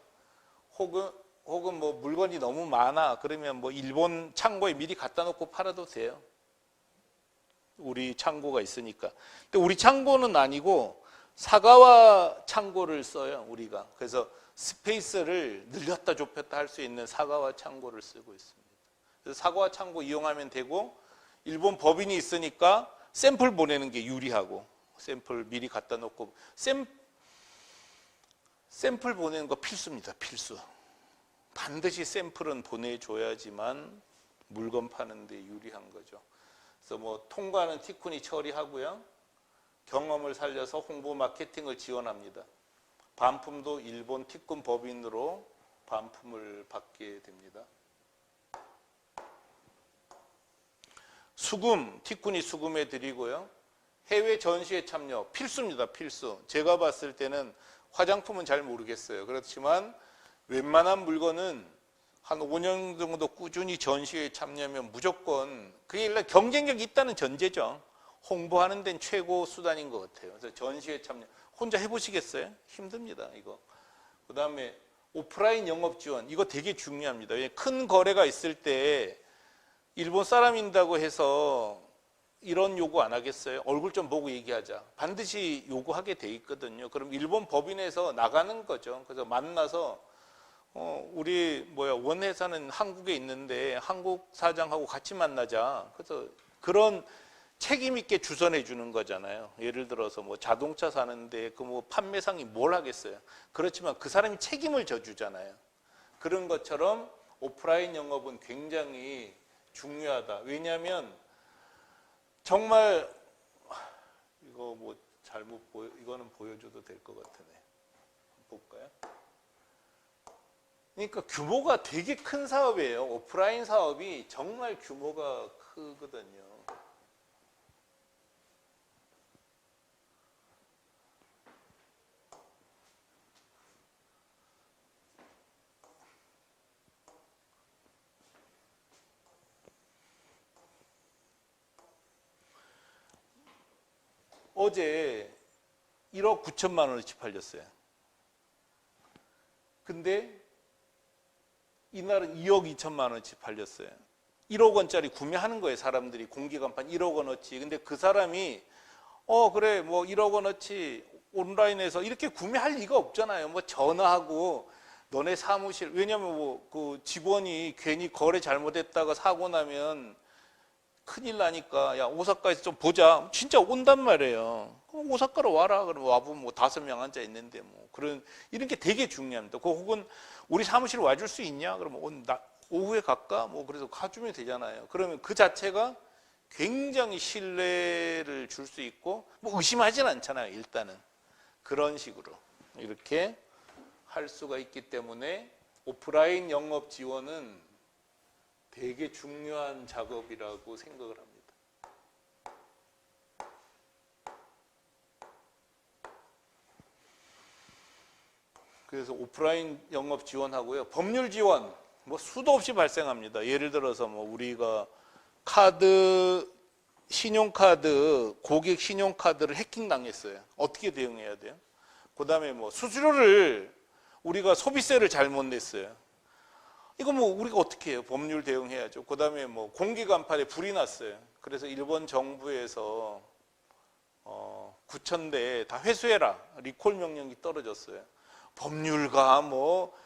혹은 뭐 물건이 너무 많아 그러면 뭐 일본 창고에 미리 갖다 놓고 팔아도 돼요. 우리 창고가 있으니까. 근데 우리 창고는 아니고 사가와 창고를 써요, 우리가. 그래서 스페이스를 늘렸다 좁혔다 할 수 있는 사가와 창고를 쓰고 있습니다. 그래서 사가와 창고 이용하면 되고, 일본 법인이 있으니까 샘플 보내는 게 유리하고, 샘플 미리 갖다 놓고, 샘플 보내는 거 필수입니다, 필수. 반드시 샘플은 보내줘야지만 물건 파는 데 유리한 거죠. 그래서 뭐 통과는 티쿠니 처리하고요. 경험을 살려서 홍보 마케팅을 지원합니다. 반품도 일본 티쿤 법인으로 반품을 받게 됩니다. 수금, 티쿠니 수금해 드리고요. 해외 전시회 참여 필수입니다, 필수. 제가 봤을 때는 화장품은 잘 모르겠어요. 그렇지만 웬만한 물건은 한 5년 정도 꾸준히 전시회에 참여하면 무조건 그게 일단 경쟁력이 있다는 전제죠. 홍보하는 데는 최고 수단인 것 같아요. 그래서 전시회 참여 혼자 해보시겠어요? 힘듭니다, 이거. 그 다음에 오프라인 영업 지원, 이거 되게 중요합니다. 큰 거래가 있을 때 일본 사람인다고 해서 이런 요구 안 하겠어요? 얼굴 좀 보고 얘기하자. 반드시 요구하게 돼 있거든요. 그럼 일본 법인에서 나가는 거죠. 그래서 만나서 우리 원회사는 한국에 있는데 한국 사장하고 같이 만나자. 그래서 그런 책임 있게 주선해 주는 거잖아요. 예를 들어서 뭐 자동차 사는데 그 뭐 판매상이 뭘 하겠어요. 그렇지만 그 사람이 책임을 져주잖아요. 그런 것처럼 오프라인 영업은 굉장히 중요하다. 왜냐하면 정말 이거 뭐 잘못 이거는 보여줘도 될 것 같으네. 볼까요? 그러니까 규모가 되게 큰 사업이에요. 오프라인 사업이 정말 규모가 크거든요. 어제 1억 9천만 원어치 팔렸어요. 근데 이날은 2억 2천만 원어치 팔렸어요. 1억 원짜리 구매하는 거예요, 사람들이. 공기간판 1억 원어치. 근데 그 사람이 그래 뭐 1억 원어치 온라인에서 이렇게 구매할 리가 없잖아요. 뭐 전화하고 너네 사무실, 왜냐면 뭐 그 직원이 괜히 거래 잘못했다가 사고 나면 큰일 나니까 야 오사카에서 좀 보자. 진짜 온단 말이에요. 그럼 오사카로 와라. 그러면 와보면 뭐 5명 앉아 있는데 뭐 그런 이런 게 되게 중요합니다. 그 혹은 우리 사무실 와줄 수 있냐? 그러면 오후에 갈까? 뭐 그래서 가주면 되잖아요. 그러면 그 자체가 굉장히 신뢰를 줄 수 있고 뭐 의심하진 않잖아요. 일단은 그런 식으로 이렇게 할 수가 있기 때문에 오프라인 영업 지원은 되게 중요한 작업이라고 생각을 합니다. 그래서 오프라인 영업 지원하고요. 법률 지원 뭐 수도 없이 발생합니다. 예를 들어서 뭐 우리가 신용카드, 고객 신용카드를 해킹당했어요. 어떻게 대응해야 돼요? 그 다음에 뭐 수수료를 우리가 소비세를 잘못 냈어요. 이거 뭐 우리가 어떻게 해요? 법률 대응해야죠. 그 다음에 뭐 공기간판에 불이 났어요. 그래서 일본 정부에서 9,000대 다 회수해라. 리콜 명령이 떨어졌어요. 법률가 뭐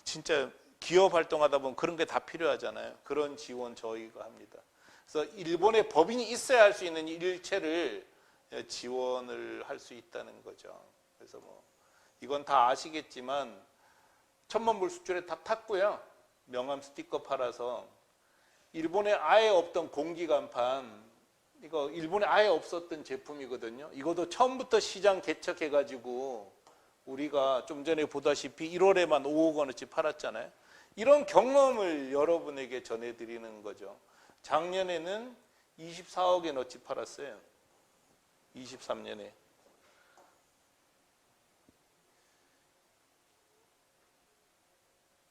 진짜 기업 활동하다 보면 그런 게 다 필요하잖아요. 그런 지원 저희가 합니다. 그래서 일본의 법인이 있어야 할 수 있는 일체를 지원을 할 수 있다는 거죠. 그래서 뭐 이건 다 아시겠지만 천만불 수출에 다 탔고요. 명함 스티커 팔아서 일본에 아예 없던 공기간판, 이거 일본에 아예 없었던 제품이거든요. 이것도 처음부터 시장 개척해가지고 우리가 좀 전에 보다시피 1월에만 5억 원어치 팔았잖아요. 이런 경험을 여러분에게 전해드리는 거죠. 작년에는 24억원어치 팔았어요. 23년에.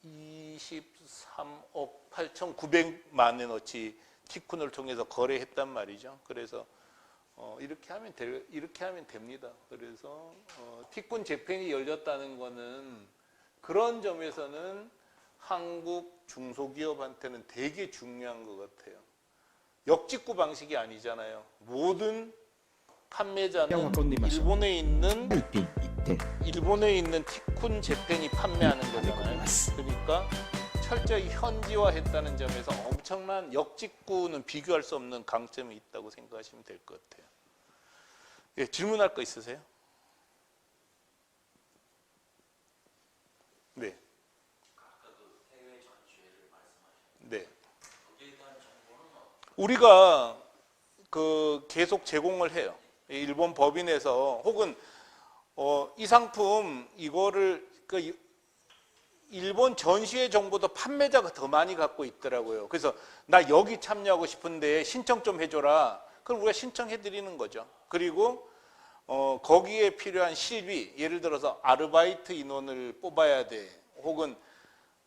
23억 8,900만 원어치 티쿤을 통해서 거래했단 말이죠. 그래서 이렇게 하면 됩니다. 그래서 티쿤 재팬이 열렸다는 거는 그런 점에서는 한국 중소기업한테는 되게 중요한 것 같아요. 역직구 방식이 아니잖아요. 모든 판매자는 일본에 있는 티쿤 재팬이 판매하는 거잖아요. 그러니까 철저히 현지화했다는 점에서 엄청난 역직구는 비교할 수 없는 강점이 있다고 생각하시면 될 것 같아요. 예, 질문할 거 있으세요? 네. 네. 우리가 계속 제공을 해요. 일본 법인에서 혹은 이 상품 이거를 일본 전시회 정보도 판매자가 더 많이 갖고 있더라고요. 그래서 나 여기 참여하고 싶은데 신청 좀 해줘라. 그럼 우리가 신청해 드리는 거죠. 그리고 거기에 필요한 실비, 예를 들어서 아르바이트 인원을 뽑아야 돼. 혹은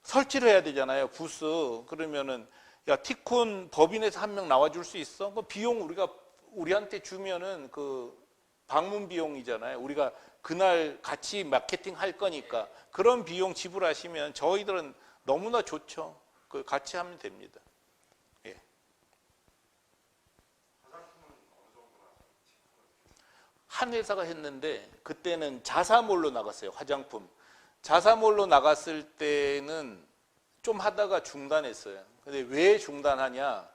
설치를 해야 되잖아요. 부스. 그러면은 야, 티쿤 법인에서 한 명 나와줄 수 있어? 그 비용 우리한테 주면은 그 방문 비용이잖아요. 우리가 그날 같이 마케팅 할 거니까 그런 비용 지불하시면 저희들은 너무나 좋죠. 그 같이 하면 됩니다. 예. 한 회사가 했는데 그때는 자사몰로 나갔어요. 화장품. 자사몰로 나갔을 때는 좀 하다가 중단했어요. 근데 왜 중단하냐?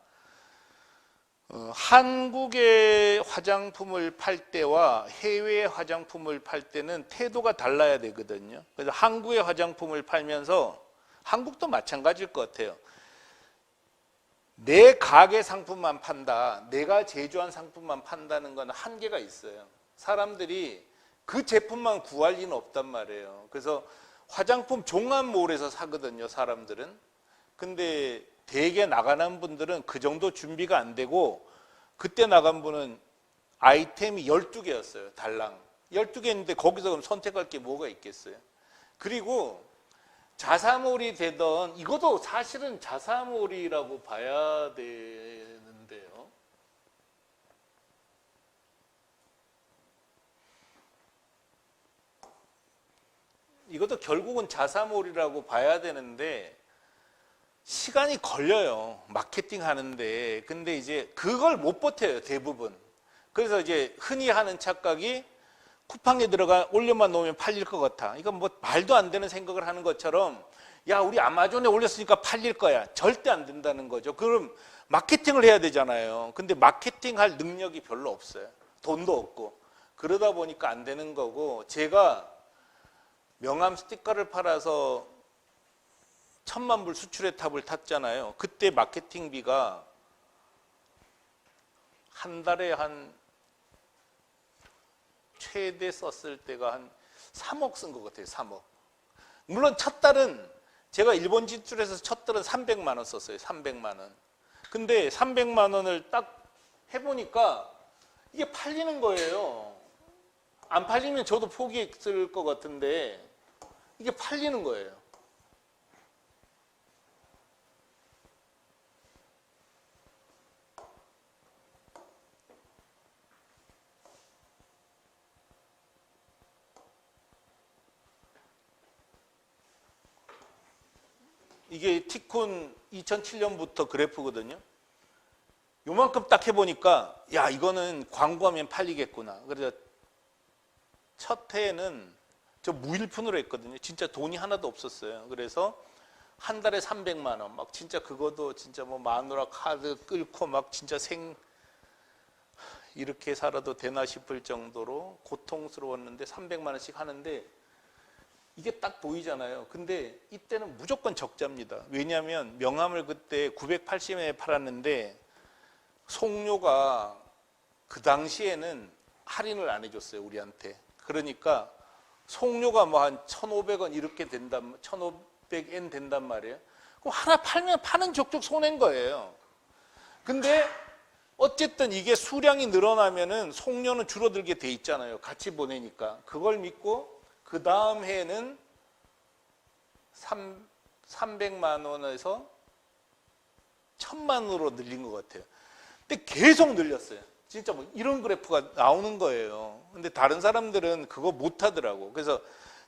한국의 화장품을 팔 때와 해외의 화장품을 팔 때는 태도가 달라야 되거든요. 그래서 한국의 화장품을 팔면서 한국도 마찬가지일 것 같아요. 내 가게 상품만 판다, 내가 제조한 상품만 판다는 건 한계가 있어요. 사람들이 그 제품만 구할 리는 없단 말이에요. 그래서 화장품 종합몰에서 사거든요, 사람들은. 근데 대개 나가는 분들은 그 정도 준비가 안 되고, 그때 나간 분은 아이템이 12개였어요, 달랑. 12개였는데 거기서 그럼 선택할 게 뭐가 있겠어요? 그리고 자사몰이 되던, 이것도 사실은 자사몰이라고 봐야 되는데요. 이것도 결국은 자사몰이라고 봐야 되는데 시간이 걸려요. 마케팅 하는데. 근데 이제 그걸 못 버텨요, 대부분. 그래서 이제 흔히 하는 착각이 쿠팡에 들어가 올려만 놓으면 팔릴 것 같아. 이건 뭐 말도 안 되는 생각을 하는 것처럼 야, 우리 아마존에 올렸으니까 팔릴 거야. 절대 안 된다는 거죠. 그럼 마케팅을 해야 되잖아요. 근데 마케팅할 능력이 별로 없어요. 돈도 없고. 그러다 보니까 안 되는 거고, 제가 명함 스티커를 팔아서 1,000만 불 수출의 탑을 탔잖아요. 그때 마케팅비가 한 달에 한 최대 썼을 때가 한 3억 쓴 것 같아요. 3억. 물론 첫 달은 제가 일본 진출해서 첫 달은 300만 원 썼어요. 300만 원. 근데 300만 원을 딱 해보니까 이게 팔리는 거예요. 안 팔리면 저도 포기했을 것 같은데 이게 팔리는 거예요. 이게 티쿤 2007년부터 그래프거든요. 요만큼 딱 해보니까 야, 이거는 광고하면 팔리겠구나. 그래서 첫 해에는 저 무일푼으로 했거든요. 진짜 돈이 하나도 없었어요. 그래서 한 달에 300만 원, 막 진짜 그것도 진짜 뭐 마누라 카드 끌고 막 진짜 이렇게 살아도 되나 싶을 정도로 고통스러웠는데 300만 원씩 하는데 이게 딱 보이잖아요. 근데 이때는 무조건 적자입니다. 왜냐하면 명함을 그때 980원에 팔았는데 송료가 그 당시에는 할인을 안 해줬어요, 우리한테. 그러니까 송료가 뭐 한 1,500원 이렇게 된단, 1,500엔 된단 말이에요. 그럼 하나 팔면 파는 족족 손해인 거예요. 근데 어쨌든 이게 수량이 늘어나면은 송료는 줄어들게 돼 있잖아요. 같이 보내니까. 그걸 믿고 그 다음 해에는 300만 원에서 1,000만 원으로 늘린 것 같아요. 근데 계속 늘렸어요. 진짜 뭐 이런 그래프가 나오는 거예요. 근데 다른 사람들은 그거 못 하더라고. 그래서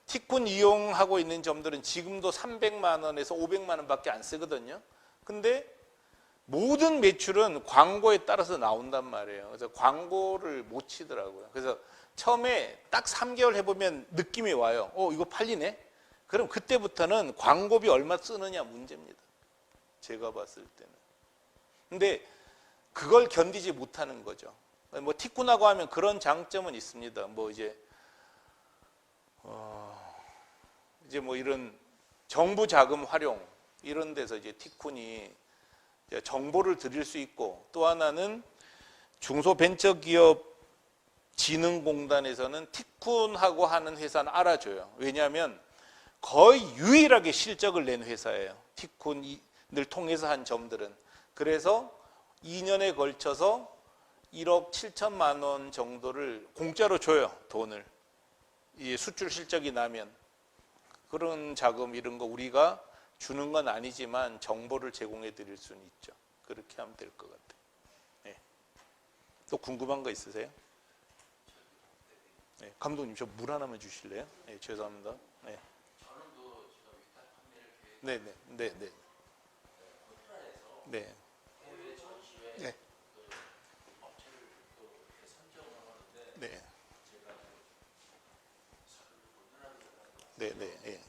티쿤 이용하고 있는 점들은 지금도 300만 원에서 500만 원밖에 안 쓰거든요. 근데 모든 매출은 광고에 따라서 나온단 말이에요. 그래서 광고를 못 치더라고요. 그래서 처음에 딱 3개월 해보면 느낌이 와요. 이거 팔리네? 그럼 그때부터는 광고비 얼마 쓰느냐 문제입니다. 제가 봤을 때는. 근데 그걸 견디지 못하는 거죠. 뭐 티쿤하고 하면 그런 장점은 있습니다. 뭐 이제 뭐 이런 정부 자금 활용 이런 데서 이제 티쿤이 정보를 드릴 수 있고, 또 하나는 중소벤처기업 진흥공단에서는 티쿤하고 하는 회사는 알아줘요. 왜냐하면 거의 유일하게 실적을 낸 회사예요. 티쿤을 통해서 한 점들은. 그래서 2년에 걸쳐서 1억 7천만 원 정도를 공짜로 줘요. 돈을. 이 수출 실적이 나면. 그런 자금 이런 거 우리가 주는 건 아니지만 정보를 제공해 드릴 수는 있죠. 그렇게 하면 될 것 같아요. 네. 또 궁금한 거 있으세요? 네. 감독님 저 물 하나만 주실래요? 네, 죄송합니다. 네. 네, 네, 네, 네. 네. 네. 네. 네, 네, 네.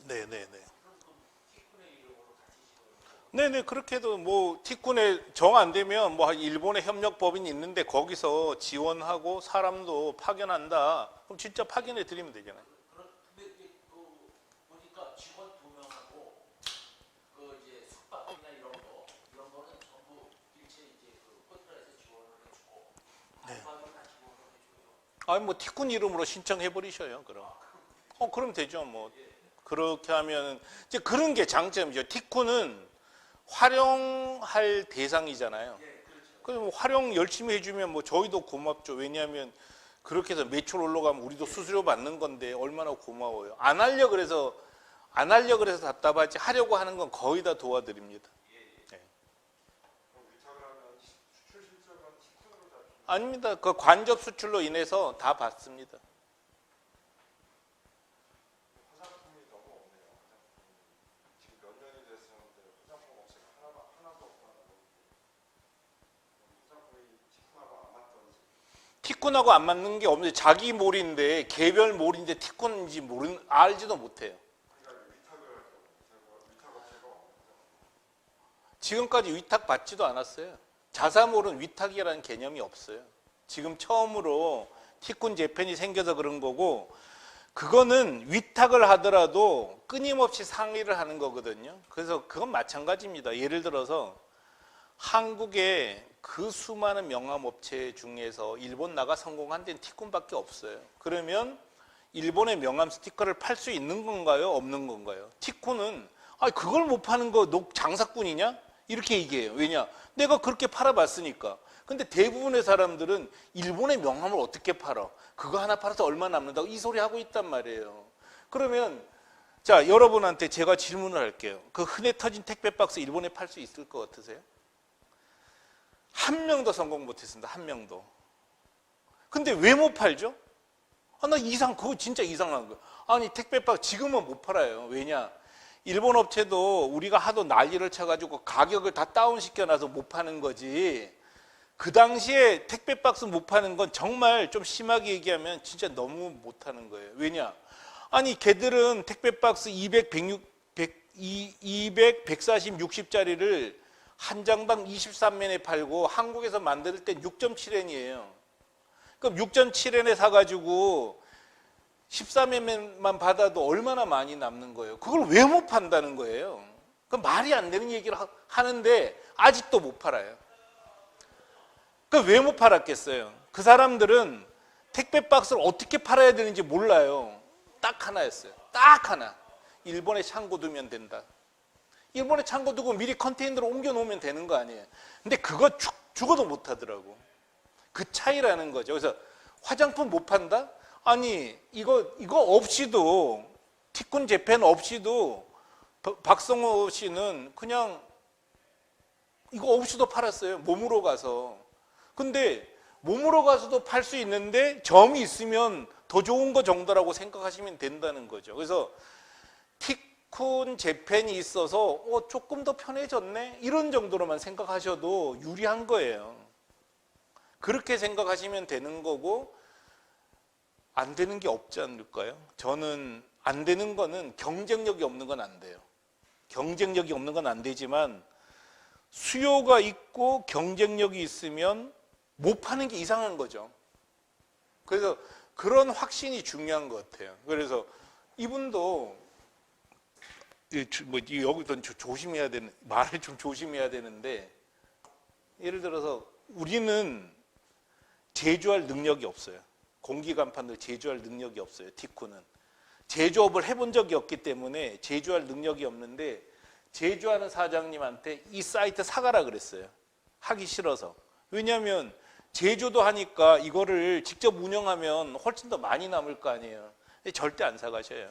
네, 네, 네. 네네, 그렇게 해도 뭐 티쿤에 정 안 되면 뭐 일본의 협력법인이 있는데 거기서 지원하고 사람도 파견한다. 그럼 진짜 파견해 드리면 되잖아요. 근데 이제 보니까 직원 2명하고 그 이제 숙박이나 이런 거는 전부 일체 이제 그 호텔에서 지원을 해주고 알바는 다 지원을 해줘요. 아니 뭐 티쿤 이름으로 신청해 버리셔요. 그럼. 그럼 되죠. 뭐 그렇게 하면 이제 그런 게 장점이죠. 티쿤은 활용할 대상이잖아요. 그럼 활용 열심히 해주면 뭐 저희도 고맙죠. 왜냐하면 그렇게 해서 매출 올라가면 우리도 수수료 받는 건데 얼마나 고마워요. 안 하려 그래서 답답하지, 하려고 하는 건 거의 다 도와드립니다. 네. 아닙니다. 그 관접 수출로 인해서 다 받습니다. 티쿤하고 안 맞는 게 없는데 자기 몰인데 개별 몰인데 티쿤인지 알지도 못해요. 지금까지 위탁 받지도 않았어요. 자사몰은 위탁이라는 개념이 없어요. 지금 처음으로 티쿤 재팬이 생겨서 그런 거고, 그거는 위탁을 하더라도 끊임없이 상의를 하는 거거든요. 그래서 그건 마찬가지입니다. 예를 들어서 한국의 그 수많은 명함업체 중에서 일본 나가 성공한 데는 티쿤밖에 없어요. 그러면 일본의 명함 스티커를 팔 수 있는 건가요? 없는 건가요? 티쿤은 그걸 못 파는 거 너 장사꾼이냐? 이렇게 얘기해요. 왜냐? 내가 그렇게 팔아봤으니까. 근데 대부분의 사람들은 일본의 명함을 어떻게 팔아? 그거 하나 팔아서 얼마 남는다고 이 소리 하고 있단 말이에요. 그러면 자, 여러분한테 제가 질문을 할게요. 그 흔해 터진 택배 박스 일본에 팔 수 있을 것 같으세요? 한 명도 성공 못했습니다. 한 명도. 근데 왜 못 팔죠? 나 그거 진짜 이상한 거예요. 아니, 택배박 지금은 못 팔아요. 왜냐? 일본 업체도 우리가 하도 난리를 쳐가지고 가격을 다 다운시켜놔서 못 파는 거지. 그 당시에 택배박스 못 파는 건 정말 좀 심하게 얘기하면 진짜 너무 못하는 거예요. 왜냐? 아니, 걔들은 택배박스 200, 140, 60짜리를 한 장당 23엔에 팔고 한국에서 만들 때 6.7엔이에요. 그럼 6.7엔에 사가지고 13엔만 받아도 얼마나 많이 남는 거예요. 그걸 왜 못 판다는 거예요. 그 말이 안 되는 얘기를 하는데 아직도 못 팔아요. 그 왜 못 팔았겠어요? 그 사람들은 택배 박스를 어떻게 팔아야 되는지 몰라요. 딱 하나였어요. 딱 하나. 일본에 창고 두면 된다. 일본에 창고 두고 미리 컨테이너로 옮겨 놓으면 되는 거 아니에요. 근데 그거 죽어도 못 하더라고. 그 차이라는 거죠. 그래서 화장품 못 판다? 아니 이거 없이도, 티쿤 재팬 없이도 박성호 씨는 그냥 이거 없이도 팔았어요. 몸으로 가서. 근데 몸으로 가서도 팔 수 있는데 점이 있으면 더 좋은 거 정도라고 생각하시면 된다는 거죠. 그래서 티쿤 재팬이 있어서 조금 더 편해졌네 이런 정도로만 생각하셔도 유리한 거예요. 그렇게 생각하시면 되는 거고, 안 되는 게 없지 않을까요? 저는 안 되는 거는 경쟁력이 없는 건 안 돼요. 경쟁력이 없는 건 안 되지만 수요가 있고 경쟁력이 있으면 못 파는 게 이상한 거죠. 그래서 그런 확신이 중요한 것 같아요. 그래서 이분도 여기서 조심해야 되는, 말을 좀 조심해야 되는데, 예를 들어서 우리는 제조할 능력이 없어요. 공기간판을 제조할 능력이 없어요. 티쿠는 제조업을 해본 적이 없기 때문에 제조할 능력이 없는데, 제조하는 사장님한테 이 사이트 사가라 그랬어요. 하기 싫어서. 왜냐하면 제조도 하니까 이거를 직접 운영하면 훨씬 더 많이 남을 거 아니에요. 절대 안 사가셔요.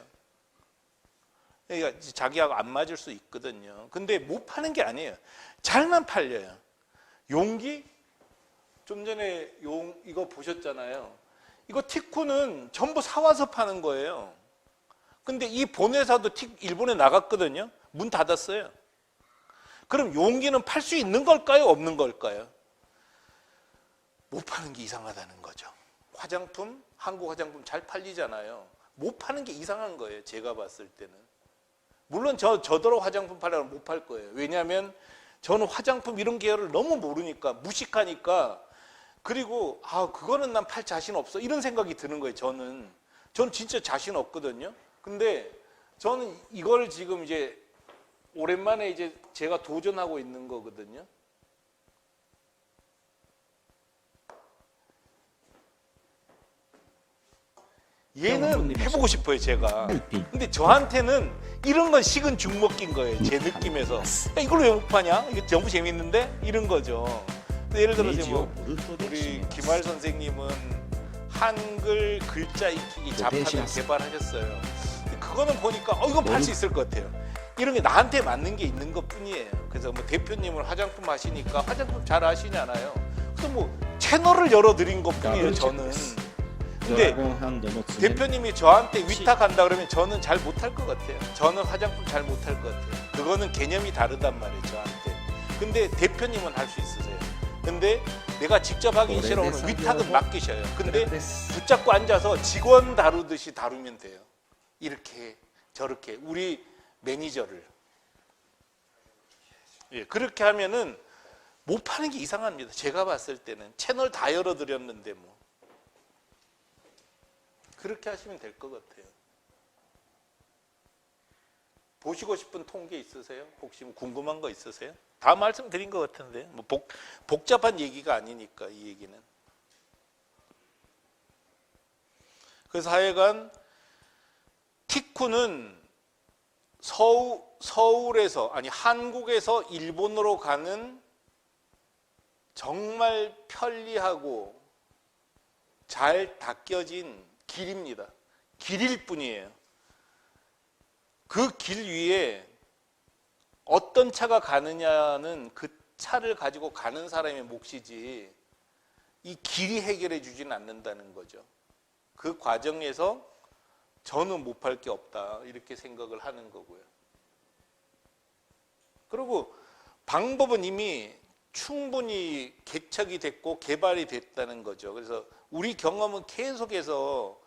그러니까 자기하고 안 맞을 수 있거든요. 근데 못 파는 게 아니에요. 잘만 팔려요. 용기? 좀 전에 이거 보셨잖아요. 이거 티쿠는 전부 사와서 파는 거예요. 근데 이 본회사도 일본에 나갔거든요. 문 닫았어요. 그럼 용기는 팔 수 있는 걸까요? 없는 걸까요? 못 파는 게 이상하다는 거죠. 화장품, 한국 화장품 잘 팔리잖아요. 못 파는 게 이상한 거예요. 제가 봤을 때는. 물론 저더러 화장품 팔려면 못 팔 거예요. 왜냐하면 저는 화장품 이런 계열을 너무 모르니까, 무식하니까, 그리고 그거는 난 팔 자신 없어 이런 생각이 드는 거예요. 저는 진짜 자신 없거든요. 근데 저는 이걸 지금 이제 오랜만에 이제 제가 도전하고 있는 거거든요. 얘는 해보고 싶어요, 제가. 근데 저한테는 이런 건 식은 죽 먹긴 거예요, 제 느낌에서. 야, 이걸 왜 못 파냐? 이거 너무 재밌는데? 이런 거죠. 예를 들어서 우리 김할 선생님은 한글 글자 익히기 자판을 개발하셨어요. 그거는 보니까 이건 팔 수 있을 것 같아요. 이런 게 나한테 맞는 게 있는 것 뿐이에요. 그래서 뭐 대표님은 화장품 하시니까 화장품 잘 하시잖아요. 그래서 뭐 채널을 열어드린 것 뿐이에요, 저는. 근데 대표님이 저한테 위탁한다 그러면 저는 잘 못할 것 같아요. 저는 화장품 잘 못할 것 같아요. 그거는 개념이 다르단 말이에요, 저한테. 근데 대표님은 할 수 있으세요. 근데 내가 직접 하기 싫어하면 위탁은 맡기셔요. 근데 붙잡고 앉아서 직원 다루듯이 다루면 돼요. 이렇게 저렇게 우리 매니저를. 그렇게 하면은 못 파는 게 이상합니다. 제가 봤을 때는 채널 다 열어드렸는데 뭐. 그렇게 하시면 될 것 같아요. 보시고 싶은 통계 있으세요? 혹시 뭐 궁금한 거 있으세요? 다 말씀드린 것 같은데 뭐 복잡한 얘기가 아니니까 이 얘기는. 그래서 하여간 티쿠는 한국에서 일본으로 가는 정말 편리하고 잘 닦여진 길입니다. 길일 뿐이에요. 그 길 위에 어떤 차가 가느냐는 그 차를 가지고 가는 사람의 몫이지 이 길이 해결해 주지는 않는다는 거죠. 그 과정에서 저는 못 팔 게 없다 이렇게 생각을 하는 거고요. 그리고 방법은 이미 충분히 개척이 됐고 개발이 됐다는 거죠. 그래서 우리 경험은 계속해서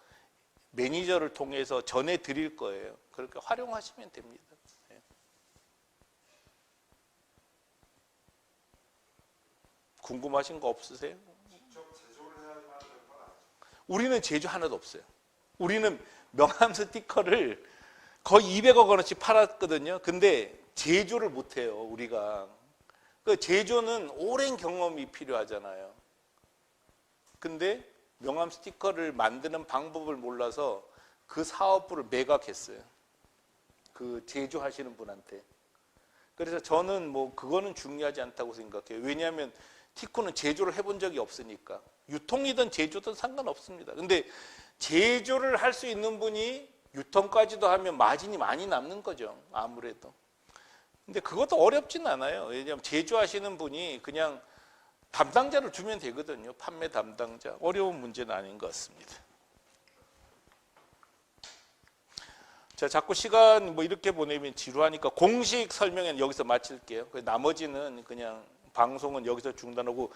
매니저를 통해서 전해드릴 거예요. 그렇게 활용하시면 됩니다. 궁금하신 거 없으세요? 우리는 제조 하나도 없어요. 우리는 명함 스티커를 거의 200억 원어치 팔았거든요. 근데 제조를 못해요, 우리가. 그 제조는 오랜 경험이 필요하잖아요. 근데 명함 스티커를 만드는 방법을 몰라서 그 사업부를 매각했어요. 그 제조하시는 분한테. 그래서 저는 뭐 그거는 중요하지 않다고 생각해요. 왜냐하면 티코는 제조를 해본 적이 없으니까. 유통이든 제조든 상관없습니다. 근데 제조를 할 수 있는 분이 유통까지도 하면 마진이 많이 남는 거죠. 아무래도. 근데 그것도 어렵진 않아요. 왜냐하면 제조하시는 분이 그냥 담당자를 주면 되거든요. 판매 담당자. 어려운 문제는 아닌 것 같습니다. 자, 자꾸 시간 뭐 이렇게 보내면 지루하니까 공식 설명은 여기서 마칠게요. 나머지는 그냥 방송은 여기서 중단하고